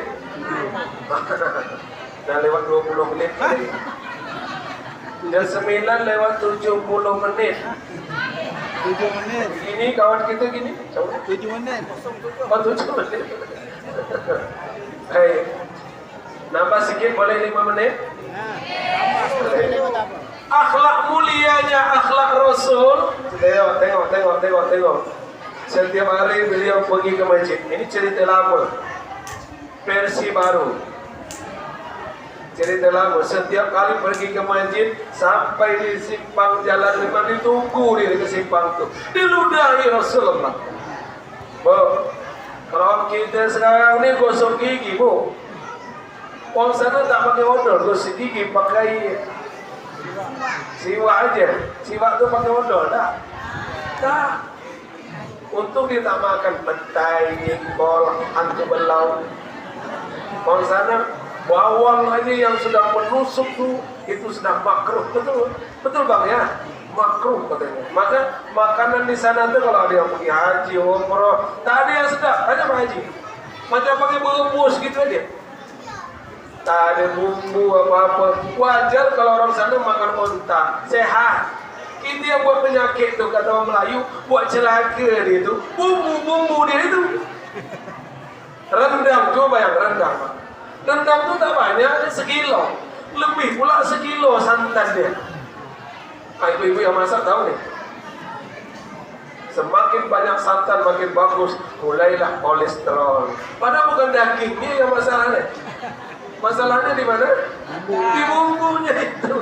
Dah lewat 20 menit. Jam 9 lewat 70 menit. 7 menit. Ini kawan kita gini. 7 menit. Oh, 7 menit. Hei, nambah sikit boleh 5 menit? Akhlak mulianya akhlak Rasul. Tengok. Setiap hari beliau pergi ke masjid. Ini cerita lama, versi baru. Cerita lama, setiap kali pergi ke masjid, sampai di simpang jalan memang ditunggu dia ke simpang tu, diludahi Rasulullah. Bu, kalau kita sekarang ni gosok gigi, bu, orang sana tak pakai odol, gosok gigi pakai siwak aja. Siwak tu pakai odol tak? Tak. Untung dia tak makan petai, jengkol, hantu belau. Orang sana bawang aja yang sudah menusuk tu, itu sudah makruh. Betul bang ya, makruh katanya. Maka makanan di sana tu kalau ada yang pergi haji, umrah, tak ada yang sedap, hanya haji. Macam pakai berebus gitu aja, tak ada bumbu apa-apa. Wajar kalau orang sana makan unta, sehat. Kita yang buat penyakit tu, kata orang Melayu, buat celaka dia tu, bumbu-bumbu dia itu. Rendang, coba bayang rendang. Rendang tu tak banyak, sekilo. Lebih pula sekilo santan dia. Ibu-ibu yang masak tahu ni. Semakin banyak santan makin bagus, mulailah kolesterol. Padahal bukan dagingnya yang masalahnya. Masalahnya di mana? Di bumbunya itu.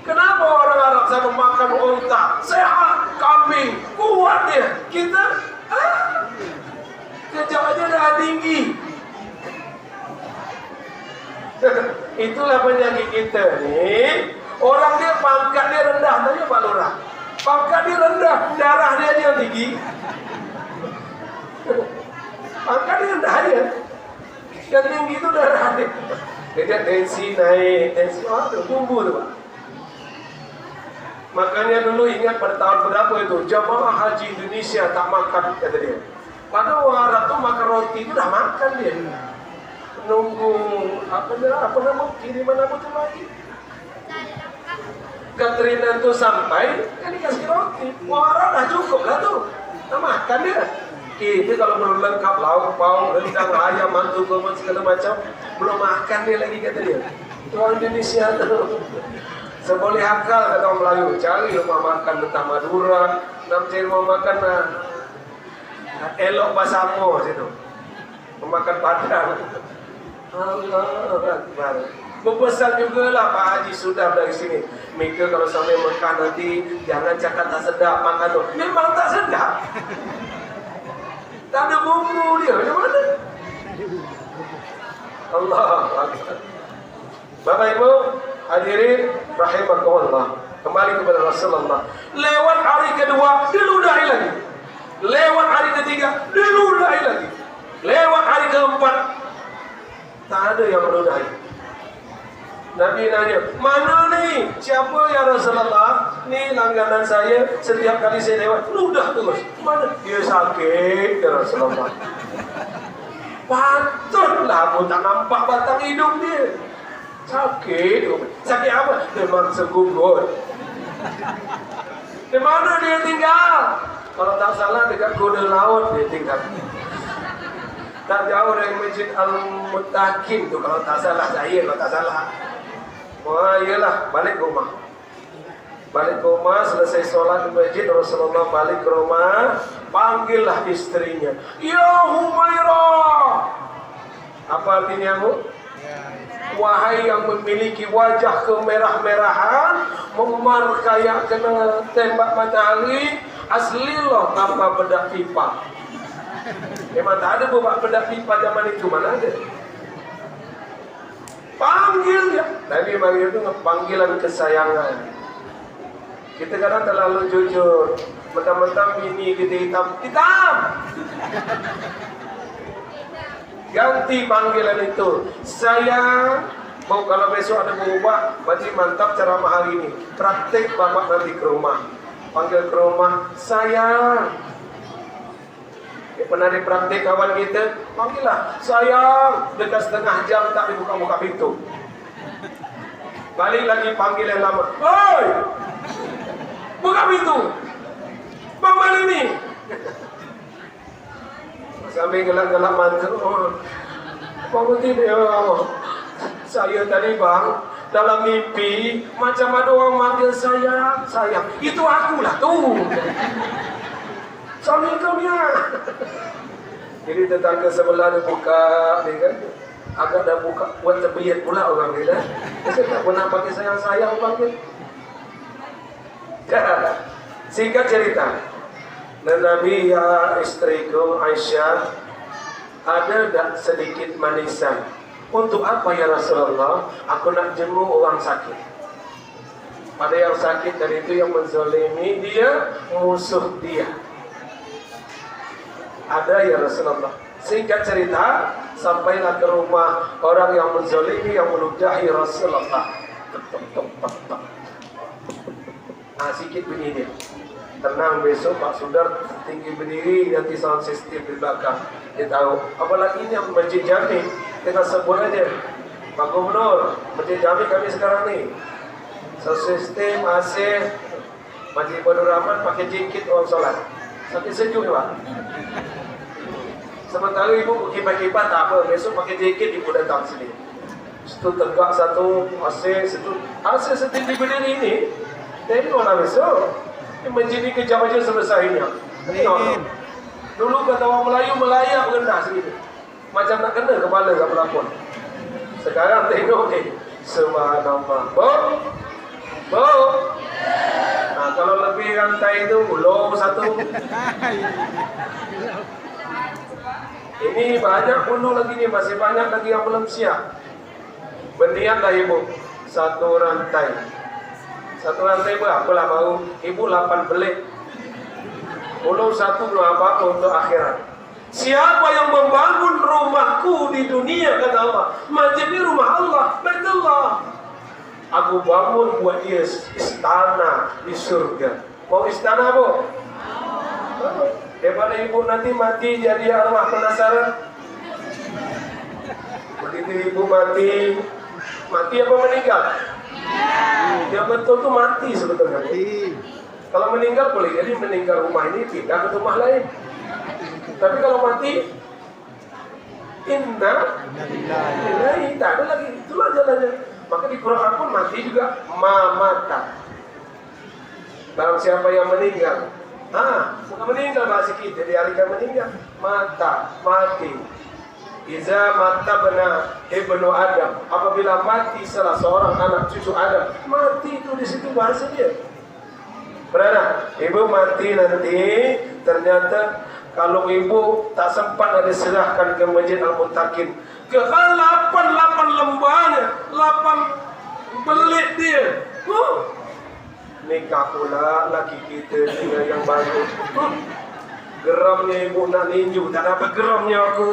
Kenapa orang Arab sana makan unta, sehat, kambing, kuat dia. Kita, kejam aja dah tinggi. Itulah penyakit kita nih. Orang dia pangkat dia rendah, tanya Pak Lurah. Pangkat dia rendah, darah dia aja yang tinggi. Pangkat dia rendah aja. Yang tinggi itu darah dia. Dia tensi naik, tensi tumbuh tu Pak. Makanya dulu ingat pada tahun berapa itu jamaah haji Indonesia tak makan kata dia. Padahal orang Arab tu makan roti itu dah makan dia. Nunggu apa nama kiriman apa tu lagi. Katrina tu sampai kan dikasih roti. Orang Arab dah cukup lah tu. Tak makan dia. Kita kalau belum lengkap lauk pauk rendang ayam mantu gomen segala macam belum makan dia lagi kata dia. Itu orang Indonesia tu. Seboleh akal kata orang Melayu, cari rumah makan mentah Madura, nak cari rumah makan elok Basamo situ. Memakan Padang. Allah Akbar. Berpesan jugalah Pak Haji sudah dari sini. Mereka kalau sampai makan nanti jangan cakap tak sedap makan tu. Memang tak sedap. Tak ada bumbu dia. Macam mana? Allah Akbar. Bapak Ibu hadirin rahimakumullah, kembali kepada Rasulullah. Lewat hari kedua diludahi lagi, lewat hari ketiga diludahi lagi, lewat hari keempat tak ada yang meludahi. Nabi nanya, mana nih siapa ya Rasulullah? Ni langganan saya, setiap kali saya lewat ludah terus. Mana? Dia sakit ya Rasulullah. Patutlah aku tak nampak batang hidung dia. Sakit. Sakit apa? Memang segugut. Di mana dia tinggal? Kalau tak salah dekat Kuda Laut dia tinggal. Tak jauh dari Masjid Al-Muttaqin tu kalau tak salah saya, kalau tak salah. Wah, iyalah, balik ke rumah. Balik ke rumah, selesai sholat di masjid, Rasulullah balik ke rumah, panggillah istrinya. Ya Humairah. Apa artinya, Bu? Wahai yang memiliki wajah kemerah-merahan, memar kayak kena tembak matahari, aslilah tanpa bedak pipa. Memang tak ada buat bedak pipa zaman itu, mana ada? Panggil dia. Nabi panggil itu panggilan kesayangan. Kita kadang terlalu jujur. Mentang-mentang bini kita hitam. Ganti panggilan itu. Sayang. Kalau besok ada berubah, berarti mantap ceramah hari ini. Praktik bapak nanti ke rumah. Panggil ke rumah. Sayang. Pernah dipraktik kawan kita, panggillah sayang, dekat setengah jam tak dibuka-buka pintu. Balik lagi panggil yang lama. Oi, buka pintu. Bang Mali ni. Sambil gelak-gelak mantu. Bangun tidur. Saya tadi bang dalam mimpi macam ada orang manggil sayang, sayang. Itu akulah tu. Suami kau dia. Jadi tetangga sebelah dia buka, dia kan agak dah buka buat terbiat pula orang dia dah. Saya tak pernah pakai sayang-sayang panggil. Singkat cerita, dan Nabi ya istriku Aisyah, ada tak sedikit manisan? Untuk apa ya Rasulullah? Aku nak jenguk orang sakit. Pada yang sakit dan itu yang menzalimi dia, musuh dia. Ada ya Rasulullah. Singkat cerita, sampailah ke rumah orang yang menzalimi, yang meludahi Rasulullah. Nah, sikit bunyi dia. Tenang, besok Pak Sudar tinggi berdiri, nanti sound system di belakang. Dia tahu. Apalagi ini yang Masjid Jami, kita sebut aja. Pak Gubernur, Masjid Jami kami sekarang ni. Sound system, AC, Masjid Badur Rahman pakai jikit orang solat. Sakit sejuk ya Pak. Sementara ibu kipas-kipas tak apa, besok pakai jaket ibu datang sini. Situ tegak satu AC, situ AC setinggi berdiri ini. Tengoklah besok. Ini masjid ni kejap aja selesainya. Tengok. Dulu kata orang Melayu melayap rendah segitu. Macam nak kena kepala kat pelapon. Sekarang tengok ni. Subhanallah. Bo. Nah, kalau lebih rantai itu low satu. Ini banyak bunuh lagi ni, masih banyak lagi yang belum siap. Berniatlah ibu satu rantai. Satu rantai berapa lah mau? Ibu 8 belit. Pulau satu belum apa-apa untuk akhirat. Siapa yang membangun rumahku di dunia, kata Allah, menjadi rumah Allah, Baitullah. Aku bangun buat dia istana di surga. Mau istana bu? Daripada ibu nanti mati jadi arwah penasaran. Begitu ibu mati apa meninggal? Yang betul tuh mati sebetulnya. Kalau meninggal boleh jadi meninggal rumah ini pindah ke rumah lain. Tapi kalau mati, inna lillahi, tak ada lagi. Itulah jalannya. Maka di Quran pun mati juga mamata. Barang siapa yang meninggal, bukan meninggal bahasa kita, dialihkan meninggal, mata, mati. Iza mata benar ibnu Adam, apabila mati salah seorang anak cucu Adam, mati itu di situ bahasa dia. Berada, ibu mati nanti, ternyata kalau ibu tak sempat ada serahkan ke Masjid Al-Muntaqin, ke 8 lembahnya, 8 belit dia. Nikah pula laki kita dengan yang baru. Geramnya ibu nak ninju, tak dapat geramnya aku.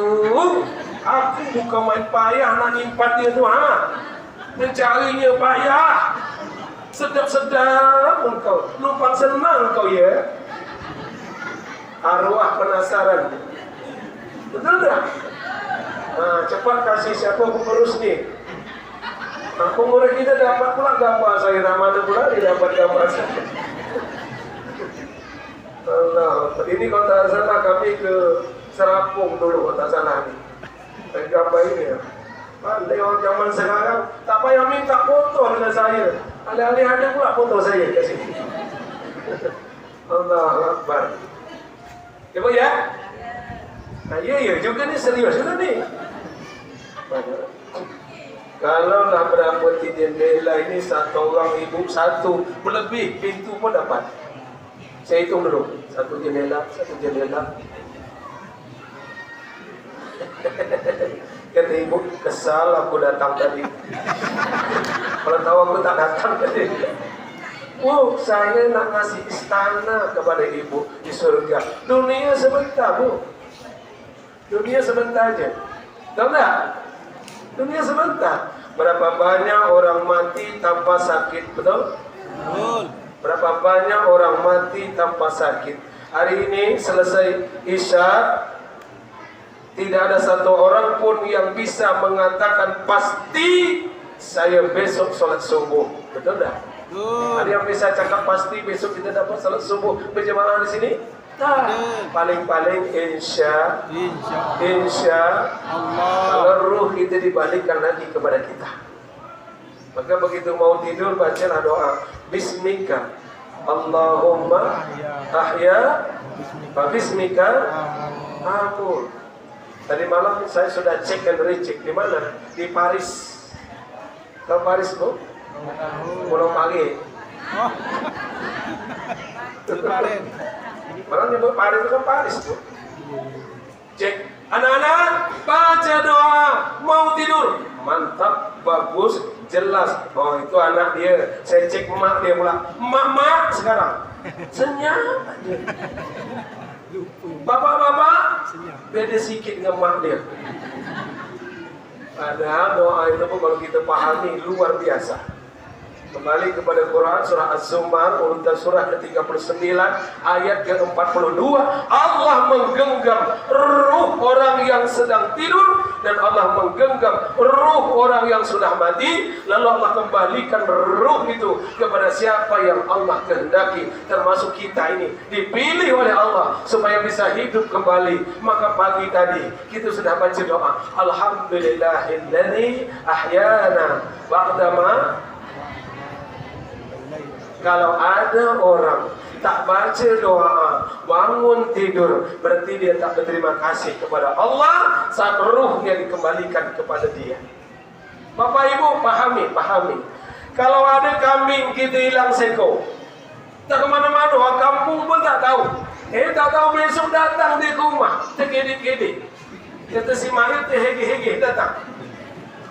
Aku bukan main payah nak nyimpan dia tu, mencarinya payah. Sedap-sedap engkau, lupa senang kau ya. Arwah penasaran. Betul tak? Cepat kasih siapa pengurus ni. Pengurus kita dapat pula gambar saya, Ramadan pula dia dapat gambar saya. Allah, ini kalau tak salah kami ke Serapung dulu, kalau tak salah ni. Gambar ini ya. Pandai orang zaman sekarang, tak payah minta foto dengan saya. Alih-alih ada pula foto saya kat sini. Allahu Akbar. Ibu ya? Ya juga ni serius juga ni. Kalau lah berapa jendela ini satu orang ibu satu melebih pintu pun dapat. Saya hitung dulu. Satu jendela. Kata ibu, kesal aku datang tadi. Kalau tahu aku tak datang tadi. Saya nak ngasih istana kepada ibu di surga. Dunia sebentar bu. Dunia sebentar aja. Tahu tak? Dunia sebentar. Berapa banyak orang mati tanpa sakit, betul? Betul. Berapa banyak orang mati tanpa sakit. Hari ini selesai Isya, tidak ada satu orang pun yang bisa mengatakan pasti saya besok sholat subuh. Betul tak? Ada yang bisa cakap pasti besok kita dapat sholat subuh berjamaah di sini? Tak. Paling-paling insya Allah. Kalau ruh kita dibalikkan lagi kepada kita. Maka begitu mau tidur bacalah doa. Bismika Allahumma ahya wa bismika amut. Tadi malam saya sudah cek dan recheck. Di mana? Di Paris. Tahu Paris bu? Pulau Pagi. Malam di Paris itu kan Paris bu. Cek. Anak-anak baca doa mau tidur. Mantap, bagus, jelas. Oh itu anak dia. Saya cek emak dia pula. Mak sekarang senyap aja. Bapak-bapak beda sikit dengan mak dia. Padahal doa itu pun kalau kita pahami luar biasa. Kembali kepada Quran surah Az-Zumar urutan surah ke-39 ayat ke-42. Allah menggenggam ruh orang yang sedang tidur dan Allah menggenggam ruh orang yang sudah mati. Lalu Allah kembalikan ruh itu kepada siapa yang Allah kehendaki, termasuk kita ini dipilih oleh Allah supaya bisa hidup kembali. Maka pagi tadi kita sudah baca doa Alhamdulillahilladzi ahyana ba'dama. Kalau ada orang tak baca doa, bangun tidur, berarti dia tak berterima kasih kepada Allah saat ruhnya dikembalikan kepada dia. Bapak Ibu pahami. Kalau ada kambing kita hilang seko, tak kemana-mana, orang kampung pun tak tahu. Tak tahu besok datang dia ke rumah, tergedik-gedik. Kata si mayat hege-hege datang.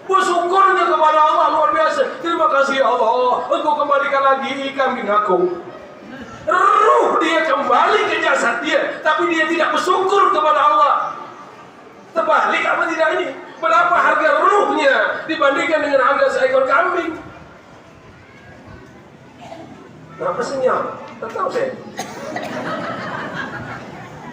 Bersyukurnya kepada Allah luar biasa. Terima kasih ya Allah, Engkau kembalikan lagi kambing aku. Ruh dia kembali ke jasad dia, tapi dia tidak bersyukur kepada Allah. Terbalik apa tidak ini? Berapa harga ruhnya dibandingkan dengan harga seekor kambing? Kenapa senyum? Tahu saya.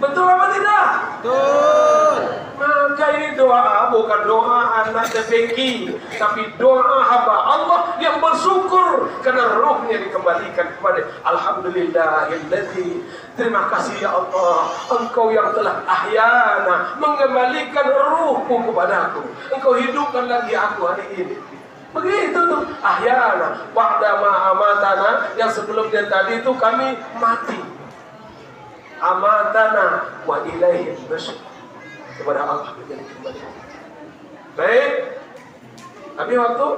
Betul apa tidak? Betul. Maka ini doa bukan doa anak tepeki, tapi doa hamba Allah yang bersyukur karena rohnya dikembalikan kepada Alhamdulillahilladzi. Terima kasih ya Allah, Engkau yang telah ahyana, mengembalikan ruhku kepadaku. Engkau hidupkan lagi aku hari ini. Begitu tuh ahyana, ba'dama amatana, yang sebelumnya tadi itu kami mati. Amatana wa ilaihi nusyur. Kepada Allah menjadi kembali. Baik. Habis waktu?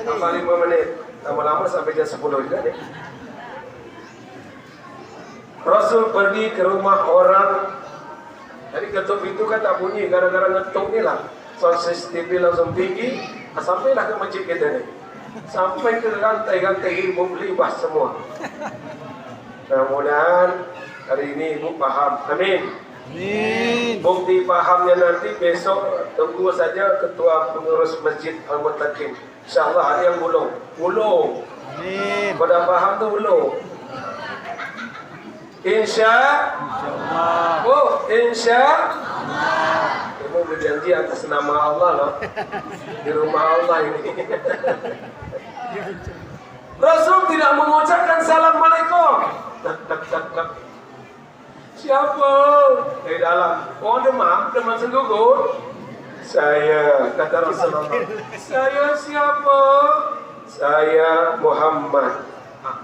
Tambah 5 menit. Lama-lama sampai jam 10 juga deh. Rasul pergi ke rumah orang. Jadi ketuk itu kan tak bunyi, gara-gara ngetuk ni lah. So CCTV langsung pergi, sampailah ke masjid kita ni. Sampai ke lantai-lantai ibu libas semua. Mudah-mudahan hari ini ibu faham. Amin. Amin. Bukti pahamnya nanti besok tunggu saja ketua pengurus masjid Al-Muttaqin. InsyaAllah ada yang ulung. Amin. Pada paham tu ulung. InsyaAllah. Ibu berjanji atas nama Allah loh. Di rumah Allah ini. Rasul tidak mengucapkan Assalamualaikum. Tak. Siapa? Dari dalam. Oh demam senggugut. Saya, kata Rasulullah. Saya siapa? Saya Muhammad.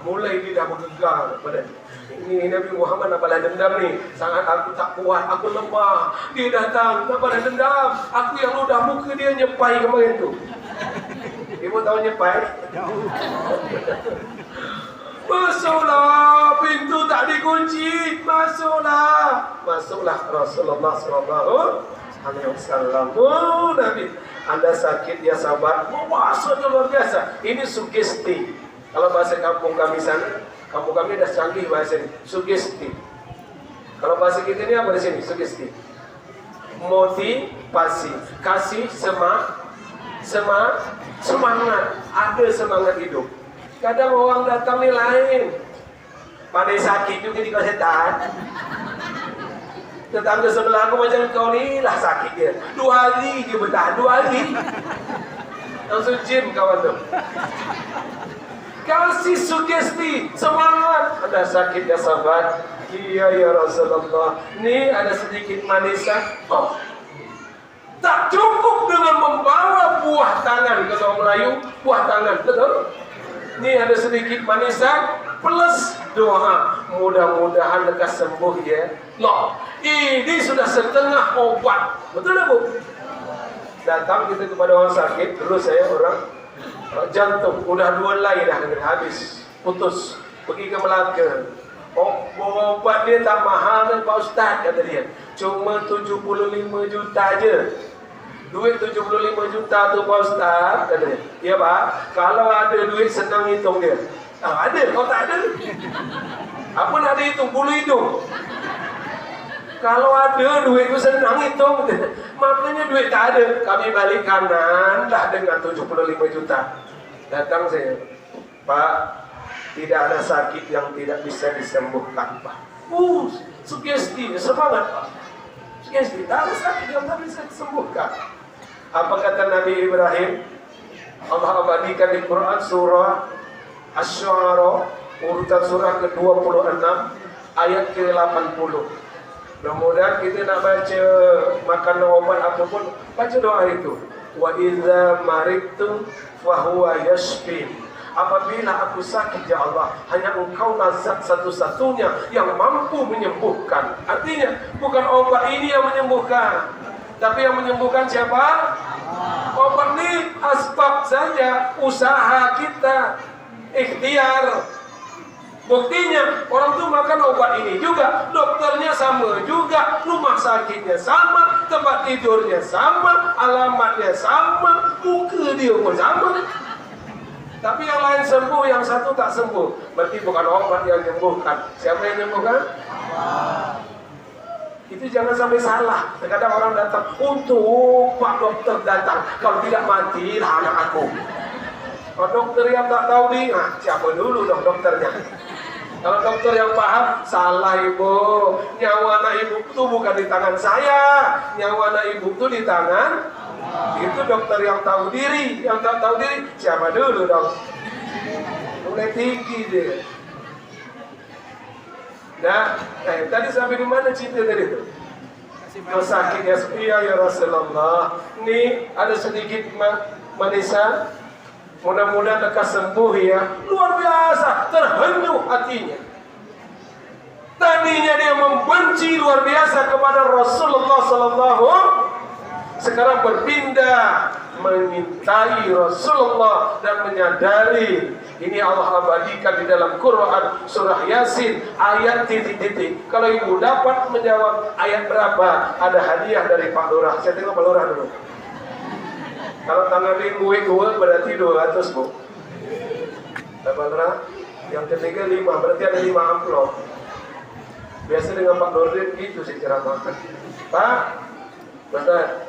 Mulai dia dah bergegar pada ini Nabi Muhammad nak balas dendam ni. Sangat aku tak kuat, aku lemah. Dia datang nak balas dendam. Aku yang ludah muka dia nyepai kemarin tu. Ibu tahu nyepai? Masuklah, pintu tak dikunci. Masuklah Rasulullah SAW. Oh Nabi, Anda sakit ya sahabat. Maksudnya luar biasa. Ini sugesti. Kalau bahasa kampung kami sana, kampung kami dah canggih bahasa ini. Sugesti. Kalau bahasa kita ni apa di sini? Sugesti. Motivasi, kasih semangat. Ada semangat hidup. Kadang orang datang ni lain. Pandai sakit juga di kau setan. Tetangga sebelah aku macam kau ni lah sakit dia. 2 hari dia bertahan, 2 hari. Langsung gym kawan tu. Kasih sugesti, semangat. Ada sakit ya sahabat? Iya ya Rasulullah. Ni ada sedikit manisan. Oh. Tak cukup dengan membawa buah tangan. Kata orang Melayu, buah tangan. Betul? Ni ada sedikit manisan plus doa. Mudah-mudahan lekas sembuh ya. Loh, ini sudah setengah obat. Betul tak Bu? Datang kita kepada orang sakit. Dulu saya orang jantung. Udah 2 lay dah habis. Putus. Pergi ke Melaka. Obat dia tak mahal kan Pak Ustaz, kata dia. Cuma 75 juta je. Duit 75 juta tu Pak Ustaz, kata dia. Ya Pak, kalau ada duit senang hitung dia. Ada, kalau tak ada apa nak dihitung? Bulu hidung. Kalau ada duit tu senang hitung. Maknanya duit tak ada. Kami balik kanan dah dengan 75 juta. Datang saya, Pak, tidak ada sakit yang tidak bisa disembuhkan Pak. Sugesti, semangat Pak. Sugesti, tak ada sakit yang tak bisa disembuhkan. Apa kata Nabi Ibrahim? Allah abadikan di Quran surah Asy-Syu'ara urutan surah ke-26 ayat ke-80. Mudah-mudahan kita nak baca makan obat apapun, baca doa itu. Wa idza maridtu fa huwa yashfin. Apabila aku sakit ya Allah, hanya Engkau lah zat satu-satunya yang mampu menyembuhkan. Artinya bukan obat ini yang menyembuhkan, tapi yang menyembuhkan siapa? Obat ini asbab saja, usaha kita, ikhtiar. Buktinya orang tuh makan obat ini juga, dokternya sama juga, rumah sakitnya sama, tempat tidurnya sama, alamatnya sama, muka dia pun sama. Tapi yang lain sembuh, yang satu tak sembuh. Berarti bukan obat yang menyembuhkan. Siapa yang menyembuhkan? Itu jangan sampai salah. Terkadang orang datang, untuk Pak Dokter datang, kalau tidak mati lah anak aku. Kalau dokter yang tak tahu nih, nah, siapa dulu dong dokternya? Kalau dokter yang paham, salah ibu. Nyawa anak ibu itu bukan di tangan saya. Nyawa anak ibu itu di tangan. Itu dokter yang tahu diri. Yang tak tahu diri, siapa dulu dong? Mulai tinggi deh. Nah, tadi sampai di mana cerita tadi itu? Sakitnya sepiya ya Rasulullah. Ini ada sedikit Manisa. Mudah-mudahan lekas sembuh ya. Luar biasa, terharu hatinya. Tadinya dia membenci luar biasa kepada Rasulullah Sallallahu. Sekarang berpindah mencintai Rasulullah dan menyadari ini Allah abadikan di dalam Quran surah Yasin ayat titik-titik. Kalau ibu dapat menjawab ayat berapa, ada hadiah dari Pak Lurah. Saya tengok Pak Lurah dulu. Kalau tangan ibu berarti 200 bu. Pak Lurah, yang ketiga 5, berarti ada 5 amplop. Biasa dengan Pak Nurdin gitu sih ceramahkan. Pak, bentar.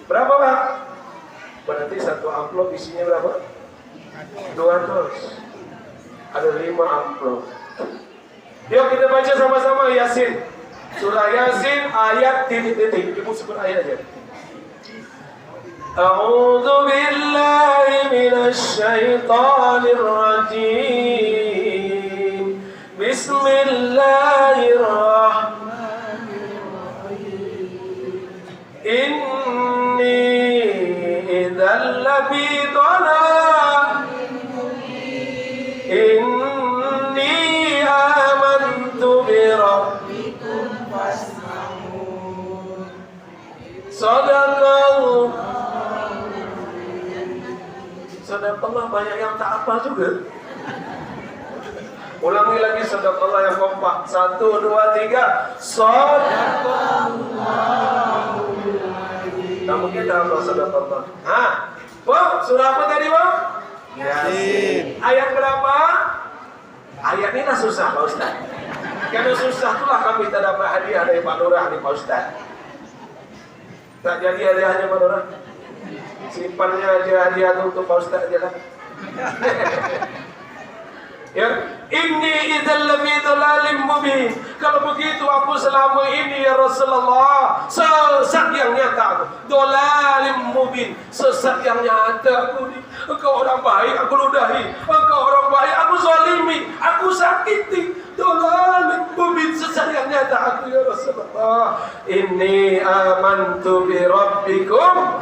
Berapa Pak? Berarti 1 amplop isinya berapa? 200. Ada 5 amplop. Yuk kita baca sama-sama Yasin. Surah Yasin ayat titik-titik. Ibu sebut ayat aja. A'udzu billahi minasy syaithanir rajim. Bismillahirrahmanirrahim. Inni idzal lafi dhalal. Inni amantu bi rabbikum fasma'un. Sadaqallah. Sadaqallah banyak yang tak apa juga. Ulangi lagi sadaqallah yang kompak. 1, 2, 3. Sadaqallah. Tak mungkin tak apa sadaqallah. Bu, surah apa tadi bu? Yasin. Ayat berapa? Ayat ini lah susah Pak Ustaz. Karena susah itulah kami tak dapat hadiah dari Pak Lurah nih Pak Ustaz. Tak jadi hadiahnya Pak Lurah. Simpannya aja hadiah untuk Pak Ustaz aja lah. Ya, inni idzal lafi dhalalim mubin. Kalau begitu aku selama ini ya Rasulullah sesat yang nyata. Dhalalim mubin, sesat yang nyata aku. Engkau orang baik aku ludahi, engkau orang baik aku zalimi, aku sakiti. Dhalalim mubin, sesat yang nyata aku ya Rasulullah. Inni amantu bi rabbikum.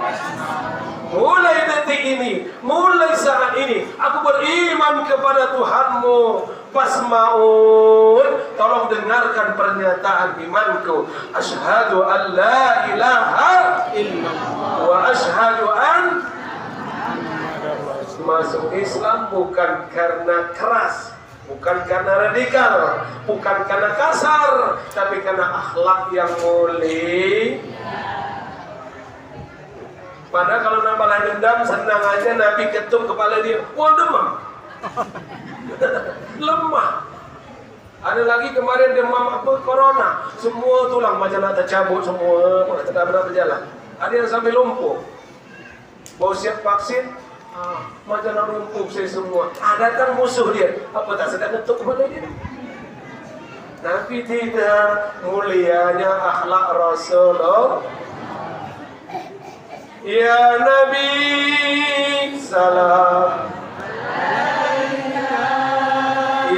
Mulai detik ini, mulai saat ini, aku beriman kepada Tuhanmu. Fasma'un, tolong dengarkan pernyataan imanku. Asyhadu an la ilaha illallah wa asyhadu an. Masuk Islam bukan karena keras, bukan karena radikal, bukan karena kasar, tapi karena akhlak yang mulia. Padahal kalau nampaklah dendam, senang aja Nabi ketuk kepala dia. Wah demam. Lemah. Ada lagi kemarin demam apa? Corona. Semua tulang macam tercabut semua. Tidak pernah berjalan. Ada yang sampai lumpuh. Mau siap vaksin, macam lumpuh saya semua. Datang musuh dia. Apa tak sedang ketuk kepala dia? Nabi tidak, mulianya akhlak Rasulullah. Ya Nabi salam alaika,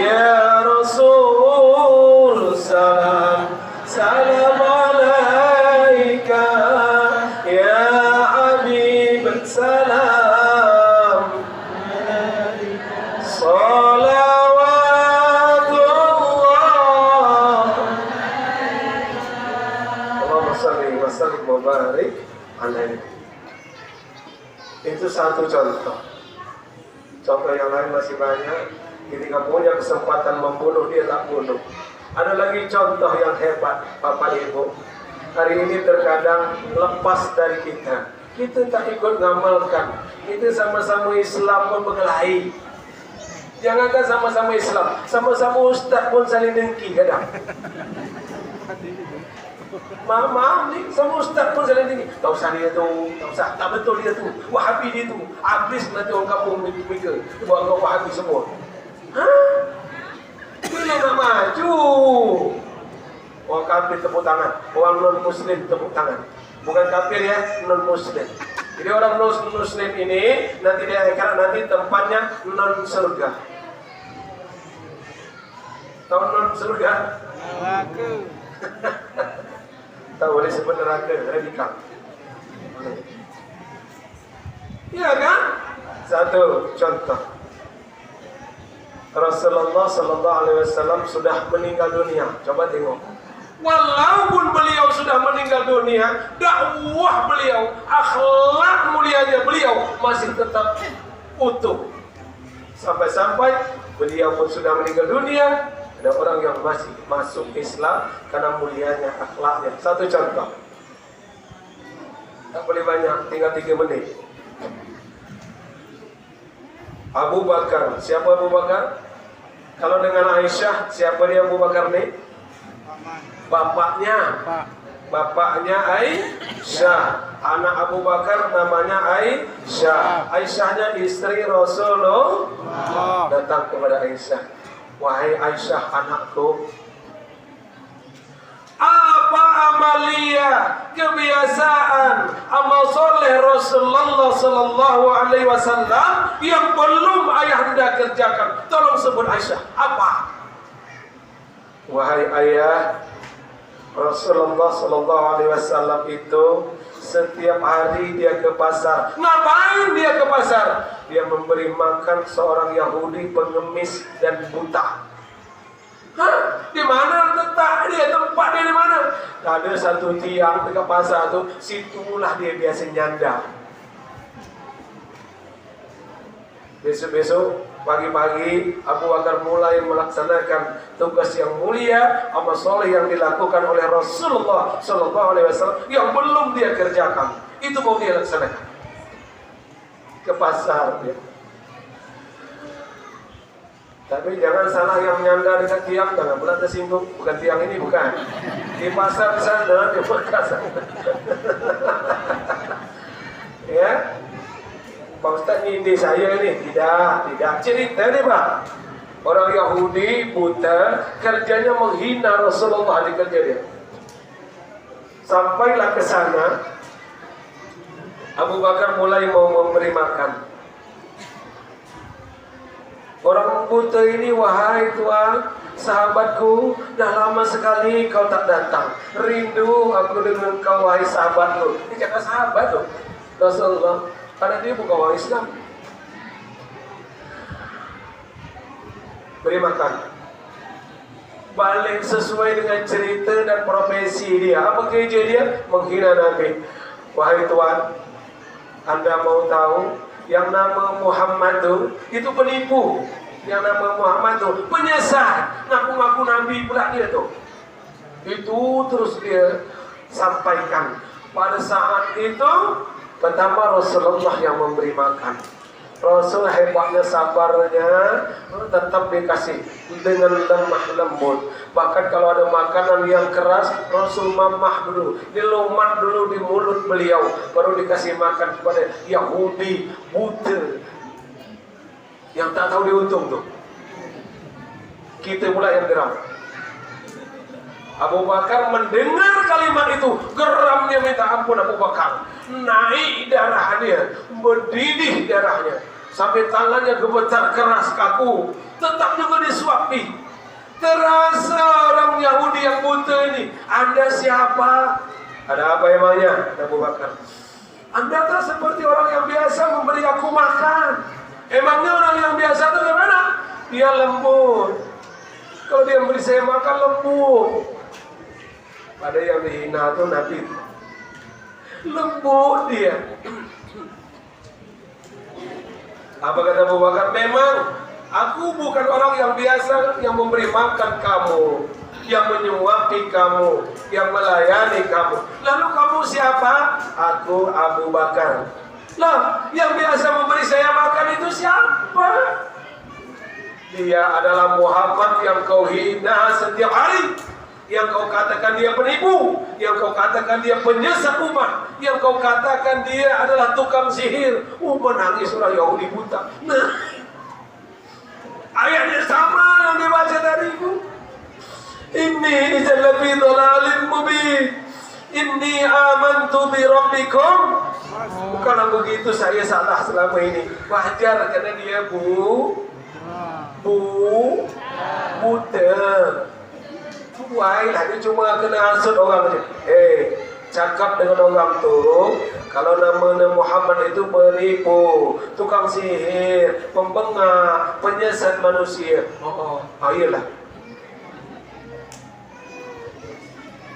ya Rasul salam, salam alaika, ya Habib salam alaika, salawatullah Allahumma salli wa sallim wa barik alaihi. Itu satu contoh. Contoh yang lain masih banyak. Ketika punya kesempatan membunuh, dia tak bunuh. Ada lagi contoh yang hebat, Bapak Ibu. Hari ini terkadang lepas dari kita. Kita tak ikut ngamalkan. Kita sama-sama Islam pun berkelahi. Jangankan sama-sama Islam, sama-sama Ustaz pun saling dengki kadang. Maaf nih, sama Ustaz pun saling dengki. Tak usah dia tu, tak usah, tak betul dia tu. Wahabi dia tu. Habis nanti orang kampung mikir, bawa kau Wahabi semua. Hah? Bila nak maju? Orang kafir tepuk tangan, orang non-muslim tepuk tangan. Bukan kafir ya, non-muslim. Jadi orang non-muslim ini nanti di akhirat nanti tempatnya non-surga. Tahu non-surga? Neraka. Tahu boleh sebut neraka, radikal. Iya kan? Satu contoh. Rasulullah sallallahu alaihi wasallam sudah meninggal dunia. Coba tengok. Walaupun beliau sudah meninggal dunia, dakwah beliau, akhlak mulianya beliau masih tetap utuh. Sampai-sampai beliau pun sudah meninggal dunia, ada orang yang masih masuk Islam karena mulianya akhlaknya. Satu contoh. Tak boleh banyak, tinggal 3 menit. Abu Bakar. Siapa Abu Bakar? Kalau dengan Aisyah, siapa dia Abu Bakar nih? Bapaknya. Bapaknya Aisyah. Anak Abu Bakar namanya Aisyah. Aisyahnya istri Rasulullah. Datang kepada Aisyah. Wahai Aisyah anakku, apa amalia, kebiasaan, amal soleh Rasulullah sallallahu alaihi wasallam yang belum ayahanda kerjakan? Tolong sebut Aisyah. Apa? Wahai ayah, Rasulullah sallallahu alaihi wasallam itu setiap hari dia ke pasar. Ngapain dia ke pasar? Dia memberi makan seorang Yahudi pengemis dan buta. Hah? Di mana letak dia? Tempat dia di mana? Ada satu tiang dekat pasar tu, situlah dia biasa nyandar. Besok-besok pagi-pagi Abu Bakar mulai melaksanakan tugas yang mulia, amal soleh yang dilakukan oleh Rasulullah sallallahu alaihi wasallam yang belum dia kerjakan. Itu mau dia laksanakan. Ke pasar dia. Tapi jangan salah yang nyandar dekat tiang, jangan pula tersinggung. Bukan tiang ini, bukan. Di pasar sana, di bekas. Ya, Pak Ustaz nyindir saya ni. Tidak. Cerita ni Pak. Orang Yahudi buta, kerjanya menghina Rasulullah di kerja dia. Sampailah ke sana, Abu Bakar mulai mau memberi makan. Orang buta ini, wahai Tuhan, sahabatku, dah lama sekali kau tak datang. Rindu aku dengan kau, wahai sahabatku. Ini cakap sahabat tu Rasulullah, karena dia bukan orang Islam. Beri makan. Balik sesuai dengan cerita dan profesi dia. Apa kerja dia? Menghina Nabi. Wahai Tuhan, Anda mau tahu, yang nama Muhammad itu penipu. Yang nama Muhammad penyesat, ngaku-ngaku Nabi pula dia tu. Itu terus dia sampaikan. Pada saat itu pertama Rasulullah yang memberi makan. Rasul hebatnya sabarnya, tetap dikasih dengan lemah lembut. Bahkan kalau ada makanan yang keras, Rasul mamah dulu, dilumat dulu di mulut beliau, baru dikasih makan kepada Yahudi buta yang tak tahu diuntung tu. Kita pula yang geram. Abu Bakar mendengar kalimat itu, geramnya minta ampun Abu Bakar. Naik darah dia, mendidih darahnya, sampai tangannya gemetar keras kaku, tetap juga disuapi. Terasa orang Yahudi yang buta ini, Anda siapa? Ada apa emangnya? Abu Bakar, Anda tak seperti orang yang biasa memberi aku makan. Emangnya orang yang biasa itu gimana? Dia lembut. Kalau dia memberi saya makan lembut. Ada yang dihina itu Nabi, lembut dia. Apa kata Abu Bakar? Memang Aku bukan orang yang biasa yang memberi makan kamu, yang menyuapi kamu, yang melayani kamu. Lalu kamu siapa? Aku Abu Bakar. Lah, yang biasa memberi saya makan itu siapa? Dia adalah Muhammad yang kau hina setiap hari, yang kau katakan dia penipu, yang kau katakan dia penyesat umat, yang kau katakan dia adalah tukang sihir. Menangislah Yahudi buta. Nah, ayatnya sama yang dibaca tadi itu. Inni idzal lafi dhalalin mubin. Inni amantu bi rabbikum. Kalau begitu saya salah selama ini. Wajar karena dia buta. Wah, dia cuma kena hasut orang aja. Cakap dengan orang tu, kalau nama Muhammad itu penipu, tukang sihir, pembengak, penyesat manusia. Ayolah.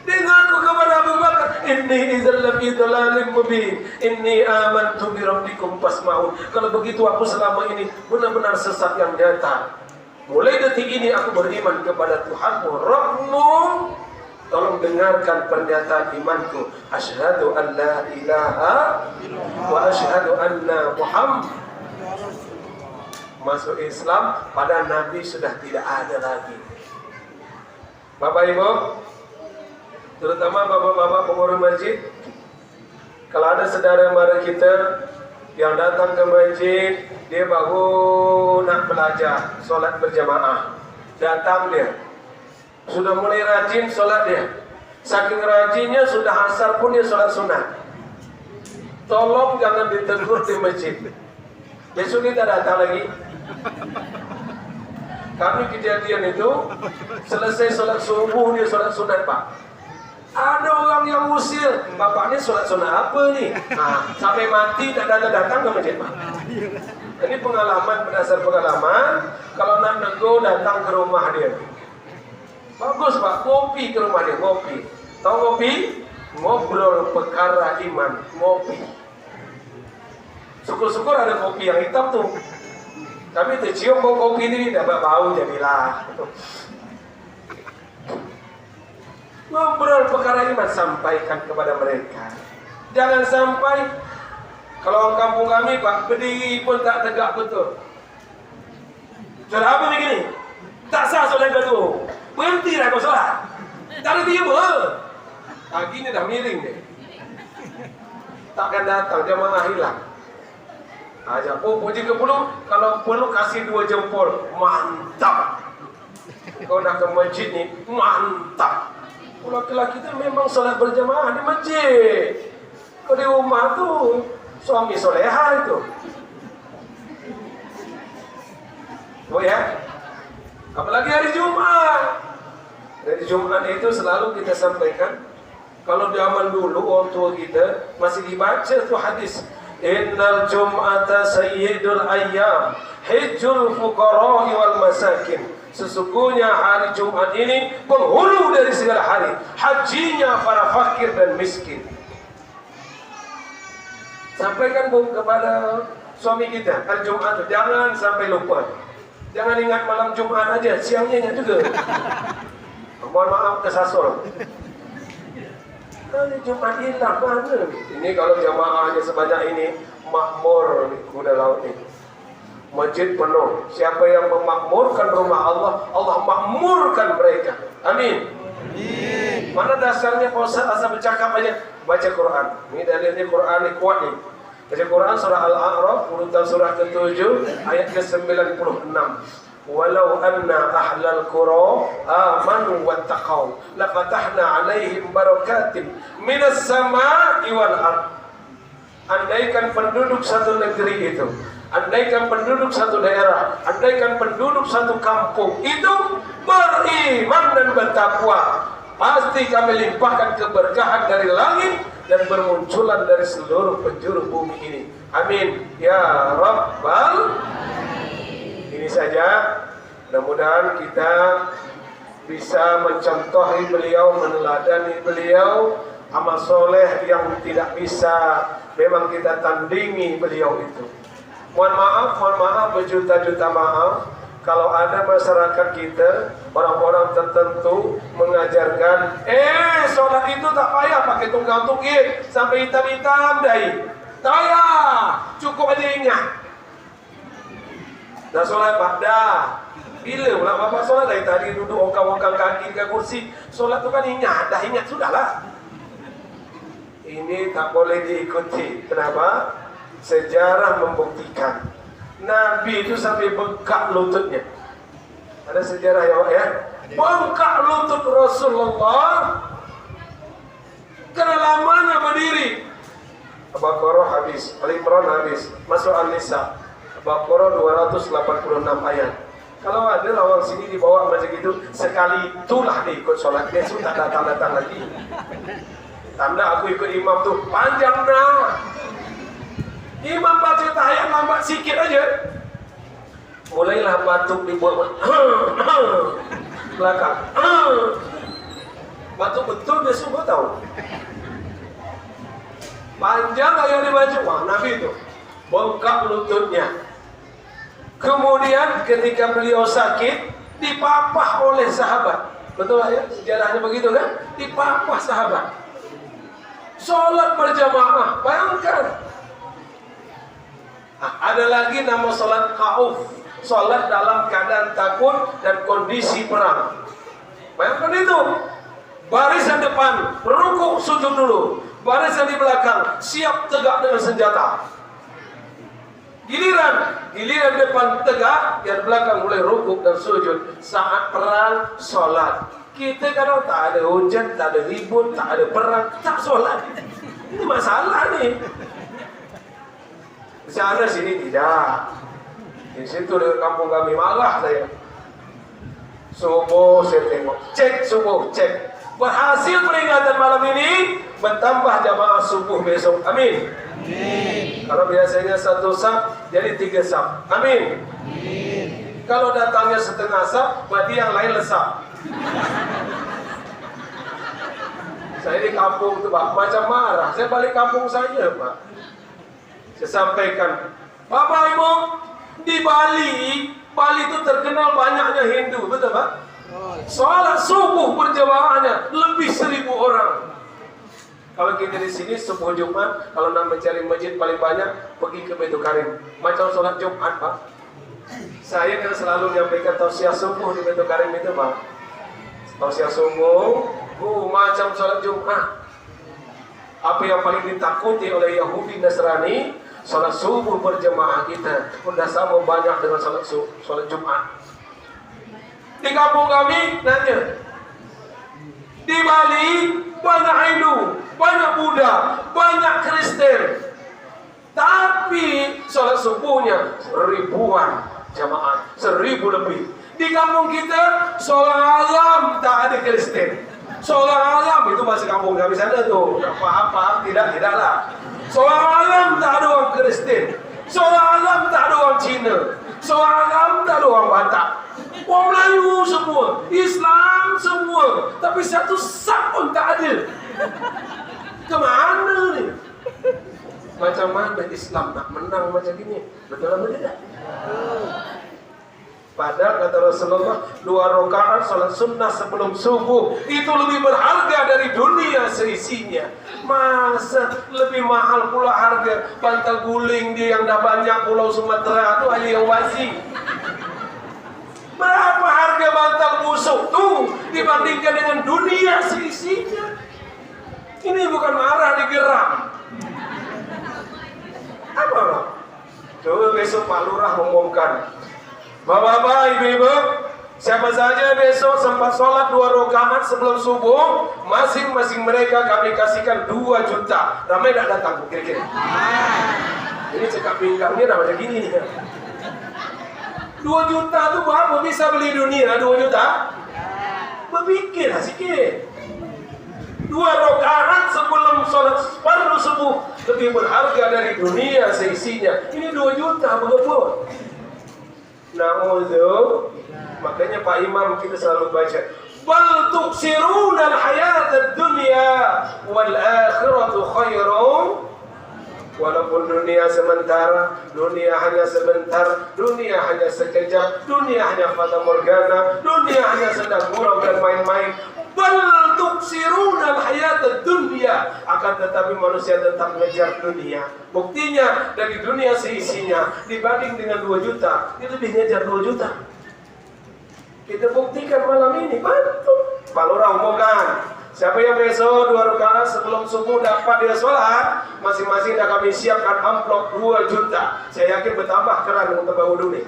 Dengarku kepada Abu Bakar, inni idzal lafi dhalalin mubin, inni amantu bi rabbikum fasma'un. Kalau begitu aku selama ini benar-benar sesat yang nyata. Mulai detik ini aku beriman kepada Tuhanmu, Rabbmu. Tolong dengarkan pernyataan imanku. Asyhadu an la ilaha wa asyhadu anna Muhammad. Masuk Islam pada Nabi sudah tidak ada lagi. Bapak Ibu, terutama bapak-bapak pengurus masjid, kalau ada saudara mara kita yang datang ke masjid, dia baru nak belajar solat berjamaah, datang dia sudah mulai rajin solat dia, saking rajinnya sudah asar pun dia solat sunat. Tolong jangan ditegur di masjid, besok kita datang lagi. Kami kejadian itu selesai solat subuh dia solat sunat, Pak. Ada orang yang usir, bapaknya sholat sunat apa nih? Nah, sampai mati tak datang ke masjid, Pak. Ini pengalaman, berdasar pengalaman. Kalau nak nego datang ke rumah dia. Bagus, Pak, ngopi ke rumah dia, ngopi. Tahu ngopi? Ngobrol perkara iman, ngopi. Syukur-syukur ada kopi yang hitam tuh. Tapi tercium bau kopi ini dapat bau jadilah. Ngobrol perkara iman, sampaikan kepada mereka. Jangan sampai kalau kampung kami, Pak, berdiri pun tak tegak betul. Solat apa begini? Tak sah solat kedua. Berhenti lah kau solat. Tak ada tiba. Pagi ni dah miring dia. Takkan datang, jamaah hilang. Ajak puji ke puluh, kalau perlu kasih 2 jempol. Mantap. Kau dah ke masjid ni, mantap. Laki-laki itu memang solat berjamaah di masjid. Kalau di rumah tu suami soleha itu. Oh ya. Apalagi hari Jumat. Dari Jumat itu selalu kita sampaikan. Kalau zaman dulu orang tua kita masih dibaca tuh hadis. Innal Jum'ata sayyidul ayyam, hijjul fuqara'i wal masakin. Sesungguhnya hari Jumat ini penghulu dari segala hari, hajinya para fakir dan miskin. Sampaikan kepada suami kita hari Jumat itu jangan sampai lupa. Jangan ingat malam Jumat aja, siangnya ingat juga. Mohon maaf kesasar. Hari Jumat hilang mana? Ini kalau jamaahnya sebanyak ini makmur kuda laut ini. Masjid penuh. Siapa yang memakmurkan rumah Allah, Allah makmurkan mereka. Amin. Amin. Mana dasarnya Pak Ustaz asal bercakap aja? Baca Quran. Ini dalilnya Quran ini kuat nih. Baca Quran surah Al-A'raf, urutan surah ke-7 ayat ke-96. Walau anna ahlal qura amanu wattaqau la fatahna alaihim barakatin minas samaa'i wal ardh. Andaikan penduduk satu negeri itu, andaikan penduduk satu daerah, andaikan penduduk satu kampung itu beriman dan bertakwa, pasti kami limpahkan keberkahan dari langit dan bermunculan dari seluruh penjuru bumi ini. Amin ya rabbal. Ini saja, mudah-mudahan kita bisa mencontohi beliau, meneladani beliau, amal soleh yang tidak bisa memang kita tandingi beliau itu. Mohon maaf berjuta-juta maaf Kalau ada masyarakat kita, orang-orang tertentu mengajarkan, sholat itu tak payah pakai tunggang tunggit sampai hitam-hitam dai. Tak payah, cukup aja ingat. Dah sholat Pak, dah. Bila pula Bapak sholat dari tadi duduk ongkang-ongkang kaki ke kursi. Sholat tu kan ingat, dah ingat sudahlah. Ini tak boleh diikuti. Kenapa? Sejarah membuktikan Nabi itu sampai bengkak lututnya. Ada sejarah ya? Bengkak lutut Rasulullah karena lamanya berdiri. Al-Baqarah habis, Al-Imran habis, masuk An-Nisa. Al-Baqarah 286 ayat. Kalau ada lawan sini dibawa macam itu, sekali itulah dia ikut sholat. Dia sudah tak datang-datang lagi. Tanda aku ikut imam tu panjang dah. Imam baca tahiyat lambat sikit aja, mulailah batuk dibuat belakang. Batuk betul dia semua tahu. Panjang ayat dibaca. Wah, Nabi itu bengkak lututnya. Kemudian ketika beliau sakit, dipapah oleh sahabat. Betul ya? Sejarahnya begitu kan? Dipapah sahabat. Sholat berjamaah, bayangkan. Ada lagi nama sholat khauf, sholat dalam keadaan takut dan kondisi perang. Bayangkan itu. Barisan depan rukuk sujud dulu, barisan di belakang siap tegak dengan senjata. Giliran depan tegak, yang belakang mulai rukuk dan sujud. Saat perang sholat. Kita kadang tak ada hujan, tak ada ribut, tak ada perang, tak sholat. Ini masalah nih. Di sana sini tidak. Di situ di kampung kami malah saya. Subuh saya tengok, cek subuh, cek. Berhasil peringatan malam ini, bertambah jamaah subuh besok. Amin. Amin. Kalau biasanya 1 saf, jadi 3 saf. Amin. Amin. Kalau datangnya setengah saf, berarti yang lain lesap. Saya di kampung tu Pak, macam marah. Saya balik kampung saya Pak. Saya sampaikan, Bapak Ibu, di Bali itu terkenal banyaknya Hindu, betul Pak? Sholat subuh berjamaahnya lebih 1000 orang. Kalau kita di sini subuh Jumat, kalau nak mencari masjid paling banyak, pergi ke Baitul Karim. Macam sholat Jumat Pak. Saya kan selalu menyampaikan tausiah subuh di Baitul Karim itu Pak. Tausiah subuh, macam sholat Jumat. Apa yang paling ditakuti oleh Yahudi Nasrani, sholat subuh berjemaah kita sudah sama banyak dengan sholat Jumat. Di kampung kami nanya, di Bali banyak Hindu, banyak Buddha, banyak Kristen, tapi sholat subuhnya ribuan jamaah, 1000 lebih. Di kampung kita sholat malam tak ada Kristen. Sholat malam itu masih kampung kami sana tuh, paham? Tidaklah. Sholat malam tak ada orang Kristen. Sholat malam tak ada orang Cina. Sholat malam tak ada orang Batak. Orang Melayu semua, Islam semua, tapi satu saf pun tak ada. Kemana ni? Macam mana Islam nak menang macam ini? Betul atau tidak? Padahal kata Rasulullah, 2 rakaat salat sunnah sebelum subuh itu lebih berharga dari dunia seisinya. Masa lebih mahal pula harga bantal guling dia yang dah banyak Pulau Sumatera tu aja yang wasi. Berapa harga bantal busuk tu dibandingkan dengan dunia seisinya? Ini bukan marah digeram. Apa loh? Coba besok Pak Lurah umumkan. Bapak-bapak, ibu-ibu, siapa saja besok sempat sholat 2 rakaat sebelum subuh, masing-masing mereka kami kasihkan 2 juta. Ramai tak datang kira-kira? Ini cekak pinggangnya dah macam gini. 2 juta tu berapa bisa beli dunia 2 juta? Berfikirlah sikit. 2 rakaat sebelum sholat fardu subuh lebih berharga dari dunia seisinya. Ini 2 juta betul. Na'udzu. Makanya Pak Imam kita selalu baca, bal tuksiruna al-hayatad dunya wal akhiratu khairun. Walaupun dunia dunia sementara, dunia hanya sebentar, dunia hanya sekejap, dunia hanya fata morgana, dunia hanya sedang gurau dan main-main. Bal tuksiruna al-hayatad dunya, akan tetapi manusia tetap mengejar dunia. Buktinya dari dunia seisinya dibanding dengan 2 juta, itu lebih ngejar 2 juta. Kita buktikan malam ini, bantu. Palura umumkan, siapa yang besok 2 rakaat sebelum subuh dapat dia sholat, masing-masing dah kami siapkan amplop 2 juta. Saya yakin bertambah keran untuk wudhu nih.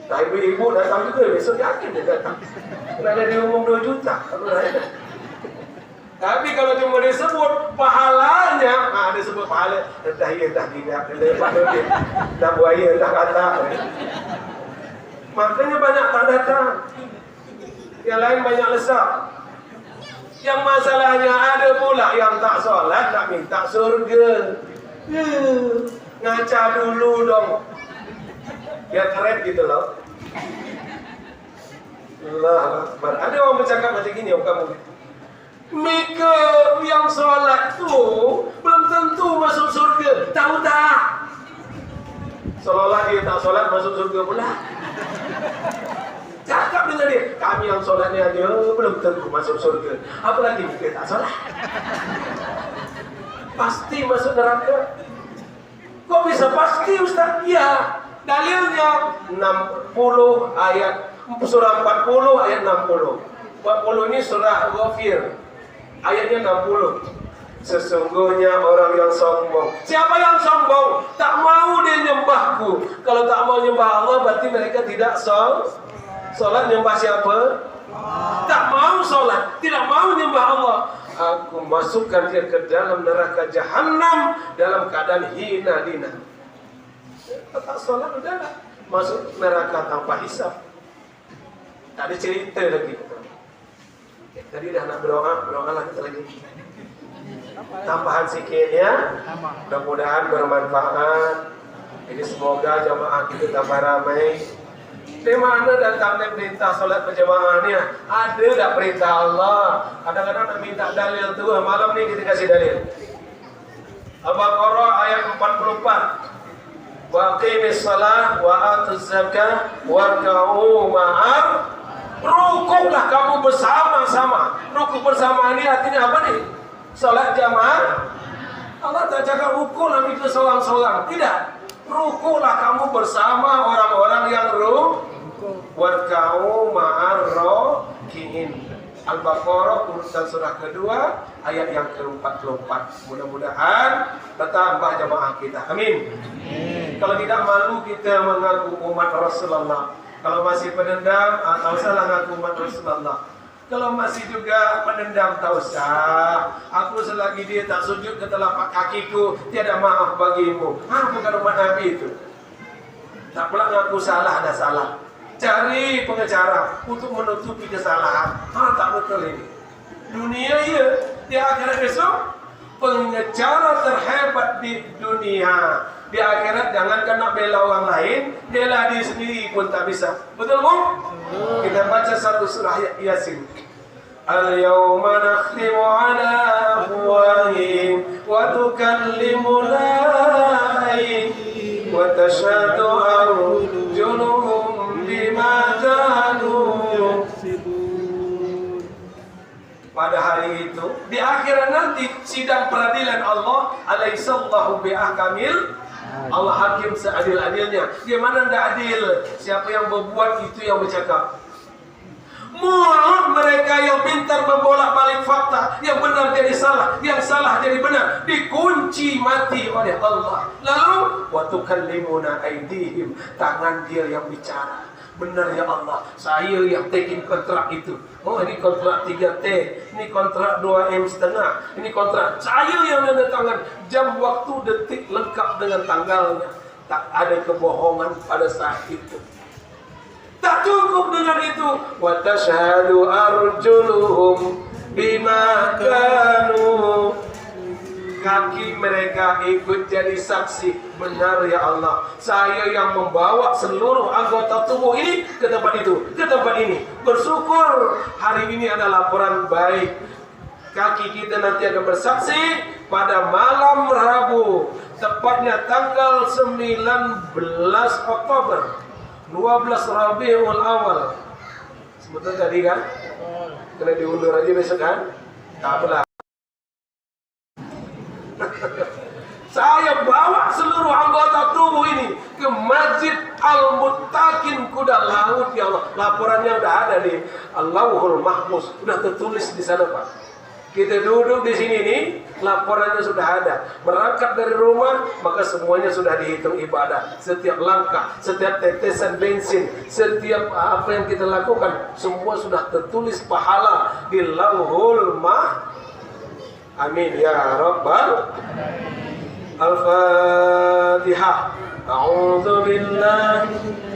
Nah, ibu-ibu datang juga besok, yakin dia datang. Karena ada diumum 2 juta. Tapi kalau cuma disebut pahalanya, nah disebut pahala, entah iya, entah tidak, entah buaya, entah kata. Makanya banyak tak datang. Yang lain banyak lesap. Yang masalahnya ada pula yang tak solat, tak minta surga. Ngaca dulu dong. Biar keren gitu loh. Allah Akbar. Ada orang bercakap macam gini, om kamu. Mereka yang solat tu belum tentu masuk surga. Tahu tak? Seolah-olah dia tak solat masuk surga pula. Cakap dengan dia, kami yang solatnya aja belum tentu masuk surga. Apalagi kita tak solat. Pasti masuk neraka. Kok bisa pasti Ustaz? Ya, dalilnya 60 ayat surah 40 ayat 60. 40 ini surah Ghafir. Ayatnya 60. Sesungguhnya orang yang sombong. Siapa yang sombong? Tak mau dia nyembahku. Kalau tak mau nyembah Allah, berarti mereka tidak solat. Nyembah siapa? Tak mau solat, tidak mau nyembah Allah. Aku masukkan dia ke dalam neraka jahanam dalam keadaan hina dina. Tak solat udahlah, masuk neraka tanpa hisab. Tak ada cerita lagi. Tadi dah nak berdoa lah kita lagi. Tambahan sikit ya. Mudah-mudahan bermanfaat. Jadi semoga jamaah kita tambah ramai. Di mana datangnya perintah solat berjamaah ni? Ada tak perintah Allah? Kadang-kadang nak minta dalil tu. Malam ni kita kasih dalil. Al-Baqarah ayat 44. Wa aqimis salah wa atuz zakah warka'u ma'ar. Rukuklah kamu bersama-sama. Rukuk bersama ni artinya apa ni? Salat jamaah. Allah tak cakap rukuklah itu seorang-seorang. Tidak. Rukuklah kamu bersama orang-orang yang warka'u ma'ar raki'in. Al-Baqarah urutan surah kedua ayat yang ke-44. Mudah-mudahan bertambah jamaah kita. Amin. Kalau tidak malu kita mengaku umat Rasulullah. Kalau masih pendendam, tak usahlah mengaku umat Rasulullah. Kalau masih juga pendendam, tak usah. Aku selagi dia tak sujud ke telapak kakiku, tiada maaf bagimu. Bukan umat Nabi itu. Tak pula mengaku salah, ada salah. Cari pengacara untuk menutupi kesalahan. Tak betul ini. Dunia ya, di akhirat besok pengacara terhebat di dunia. Di akhirat jangankan nak bela orang lain, bela diri sendiri pun tak bisa. Betul bu? Kita baca satu surah Yasin. Al-yawma nakhtimu ala afwahihim wa tukallimuna aydihim wa tashhadu arjuluhum bima kanu yaksibun. Pada hari itu, di akhirat nanti sidang peradilan Allah, alaihissallahu bi'ahkamil. Allah hakim seadil-adilnya. Dia mana tidak adil? Siapa yang berbuat itu yang bercakap. Mulut mereka yang pintar membolak-balik fakta, yang benar jadi salah, yang salah jadi benar, dikunci mati oleh Allah. Lalu wa tukallimuna aydihim, tangan dia yang bicara. Benar ya Allah, saya yang taking kontrak itu. Oh, ini kontrak 3T, ini kontrak 2M setengah, ini kontrak saya yang menandatangan. Jam, waktu, detik lengkap dengan tanggalnya. Tak ada kebohongan pada saat itu. Tak cukup dengan itu. Wa tashhadu arjuluhum bima kanu. Kaki mereka ikut jadi saksi. Benar ya Allah, saya yang membawa seluruh anggota tubuh ini ke tempat itu, ke tempat ini. Bersyukur hari ini ada laporan baik. Kaki kita nanti akan bersaksi pada malam Rabu, tepatnya tanggal 19 Oktober 12 Rabiul Awal. Sebentar tadi kan? Kena diundur aja besok kan? Tak apalah. Saya bawa seluruh anggota tubuh ini ke Masjid Al-Muttaqin Kuda Laut, ya Allah. Laporannya udah ada di Allahul Mahfuz, udah tertulis di sana, Pak. Kita duduk di sini nih, laporannya sudah ada. Berangkat dari rumah, maka semuanya sudah dihitung ibadah. Setiap langkah, setiap tetesan bensin, setiap apa yang kita lakukan, semua sudah tertulis pahala di Lauhul Mahfuz. Amin ya Rabbal. Al-Fatihah. A'udzu billahi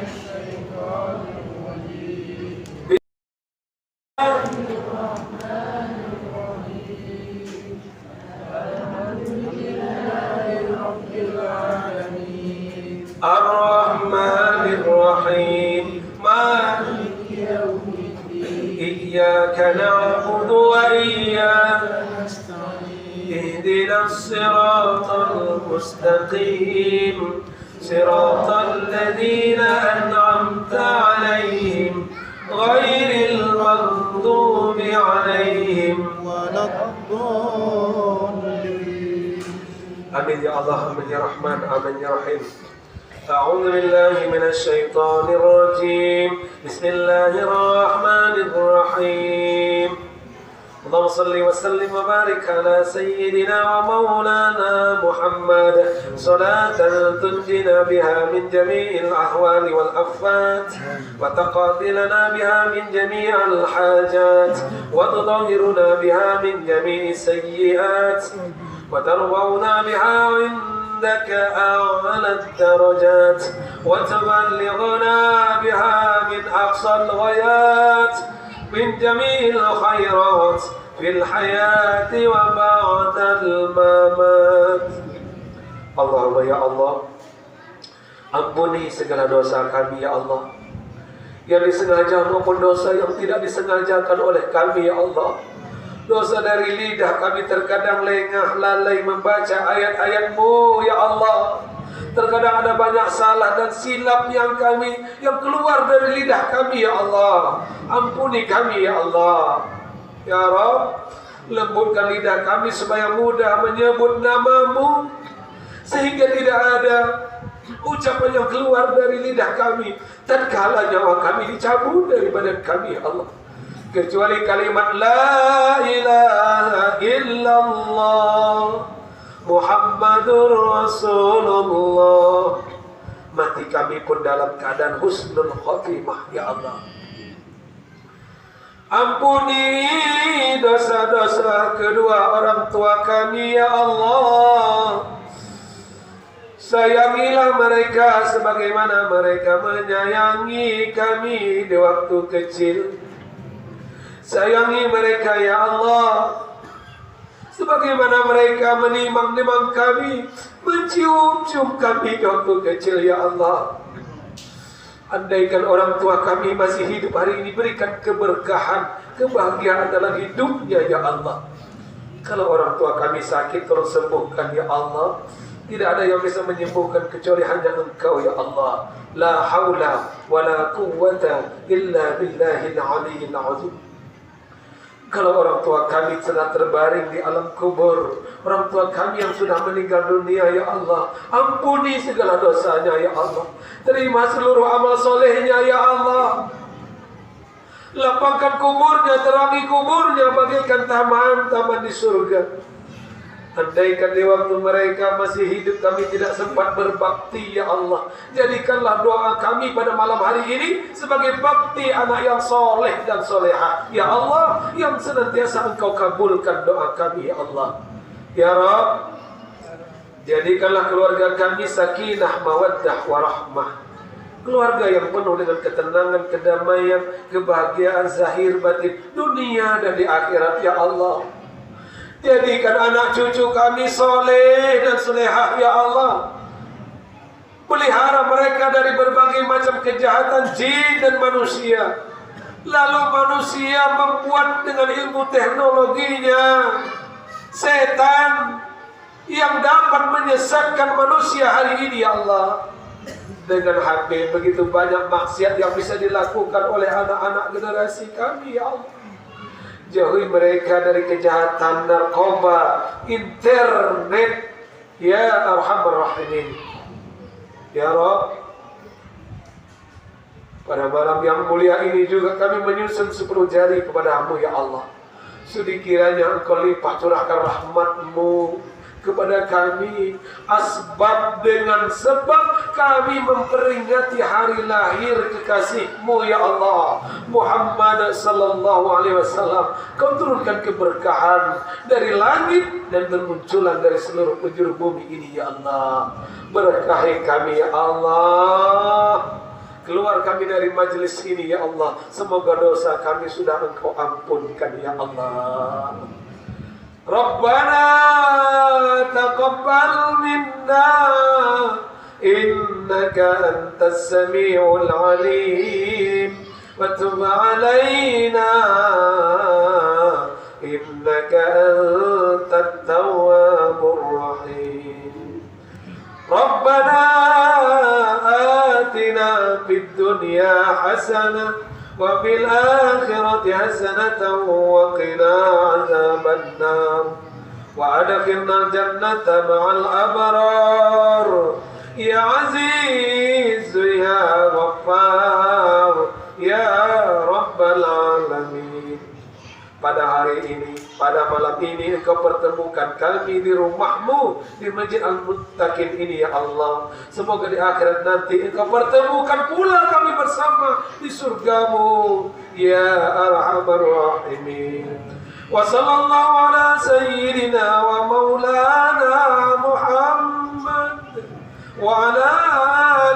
Ar-Rahmanir Rahim. Maliki yaumiddin. Iyyaka na'budu wa iyyaka اهدنا الصراط المستقيم صراط الذين أنعمت عليهم غير المغضوب عليهم ولا الضالين. آمين يا الله، آمين يا رحمن، آمين يا رحيم. أعوذ بالله من الشيطان الرجيم. بسم الله الرحمن الرحيم. اللهم صل وسلم وبارك على سيدنا ومولانا محمد صلاة تنجينا بها من جميع الأهوال والأفات وتقضي لنا بها من جميع الحاجات وتطهرنا بها من جميع السيئات وترفعنا بها عندك أعلى الدرجات وتبلغنا بها من أقصى الغايات من جميع الخيرات في الحياة وبعد الممات. Allahumma ya Allah, ampuni segala dosa kami ya Allah, yang disengaja maupun dosa yang tidak disengajakan oleh kami ya Allah. Dosa dari lidah kami terkadang lengah lalai membaca ayat-ayat-Mu ya Allah. Terkadang ada banyak salah dan silap yang keluar dari lidah kami ya Allah. Ampuni kami ya Allah. Ya Rabb, lembutkan lidah kami supaya mudah menyebut nama-Mu, sehingga tidak ada ucapan yang keluar dari lidah kami tatkala nyawa kami dicabut daripada kami ya Allah, kecuali kalimat la ilaha illallah Muhammadur Rasulullah. Mati kami pun dalam keadaan husnul khotimah ya Allah. Ampuni dosa-dosa kedua orang tua kami ya Allah. Sayangilah mereka sebagaimana mereka menyayangi kami di waktu kecil. Sayangi mereka ya Allah, sebagaimana mereka menimang-nimang kami, mencium-cium kami di waktu kecil ya Allah. Andaikan orang tua kami masih hidup hari ini, berikan keberkahan, kebahagiaan dalam hidupnya ya Allah. Kalau orang tua kami sakit, tolong sembuhkan ya Allah. Tidak ada yang bisa menyembuhkan kecuali hanya Engkau ya Allah. La haula wa la quwwata illa billahil aliyyil azim. Kalau orang tua kami sedang terbaring di alam kubur, orang tua kami yang sudah meninggal dunia ya Allah, ampuni segala dosanya ya Allah. Terima seluruh amal solehnya ya Allah. Lapangkan kuburnya, terangi kuburnya, bagaikan taman-taman di surga. Andaikan di waktu mereka masih hidup kami tidak sempat berbakti ya Allah, jadikanlah doa kami pada malam hari ini sebagai bakti anak yang soleh dan soleha ya Allah, yang senantiasa Engkau kabulkan doa kami ya Allah. Ya Rabb, jadikanlah keluarga kami sakinah, mawaddah, warahmah, keluarga yang penuh dengan ketenangan, kedamaian, kebahagiaan zahir batin dunia dan di akhirat ya Allah. Jadikan anak cucu kami soleh dan solehah ya Allah. Pelihara mereka dari berbagai macam kejahatan jin dan manusia. Lalu manusia membuat dengan ilmu teknologinya setan yang dapat menyesatkan manusia hari ini ya Allah. Dengan HP begitu banyak maksiat yang bisa dilakukan oleh anak-anak generasi kami ya Allah. Jauhi mereka dari kejahatan narkoba, internet, ya Arhamar Rahimin. Ya Rabb, pada malam yang mulia ini juga kami menyusun 10 jari kepada-Mu ya Allah. Sudi kiranya Engkau limpah curahkan rahmat-Mu kepada kami, asbab dengan sebab kami memperingati hari lahir kekasih-Mu ya Allah, Muhammad sallallahu alaihi wasallam. Kau turunkan keberkahan dari langit dan bermunculan dari seluruh penjuru bumi ini ya Allah. Berkahi kami ya Allah. Keluar kami dari majelis ini ya Allah. Semoga dosa kami sudah Engkau ampunkan ya Allah. Rabbana taqabbal minna innaka antas sami'ul alim wa tub 'alaina innaka antat tawwabur rahim. Rabbana atina fid dunya hasanah wa fil akhirati hasanatan wa qina adzaban nar wa adkhilna jannata ma'al abrar ya aziz ya ghaffar ya rabbal alamin. Pada hari ini, pada malam ini Engkau pertemukan kami di rumah-Mu, di Masjid Al-Muttaqin ini ya Allah. Semoga di akhirat nanti Engkau pertemukan pula kami bersama di surga-Mu ya Arhamar Rahimin. Wa sallallahu ala sayyidina wa maulana Muhammad wa ala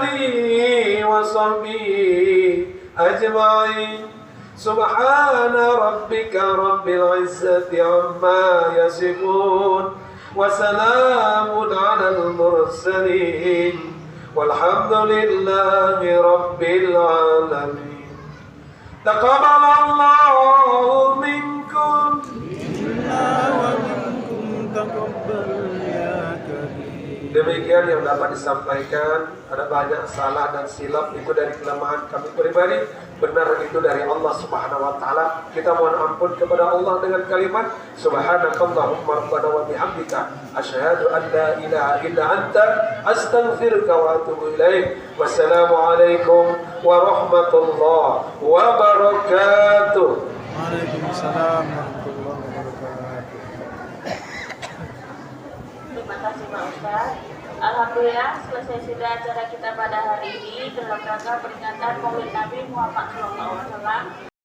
alihi wa sahbihi ajma'in. Subhana rabbika rabbil izzati amma yasifun wa salamun alal mursalin walhamdulillahi rabbil alamin. Taqabbalallahu minkum wa minkum taqabbal ya karim. Demikian yang dapat disampaikan. Ada banyak salah dan silap, itu dari kelemahan kami pribadi. Benar itu dari Allah Subhanahu wa taala. Kita mohon ampun kepada Allah dengan kalimat subhanakallahumma rabbana wa bihamdika asyhadu an la ilaha illa anta astaghfiruka wa atubu ilaik. Wassalamualaikum warahmatullahi wabarakatuh. Waalaikumsalam warahmatullahi wabarakatuh. Terima kasih Pak Ustaz. Alhamdulillah selesai sudah acara kita pada hari ini dalam rangka peringatan Maulid Nabi Muhammad SAW.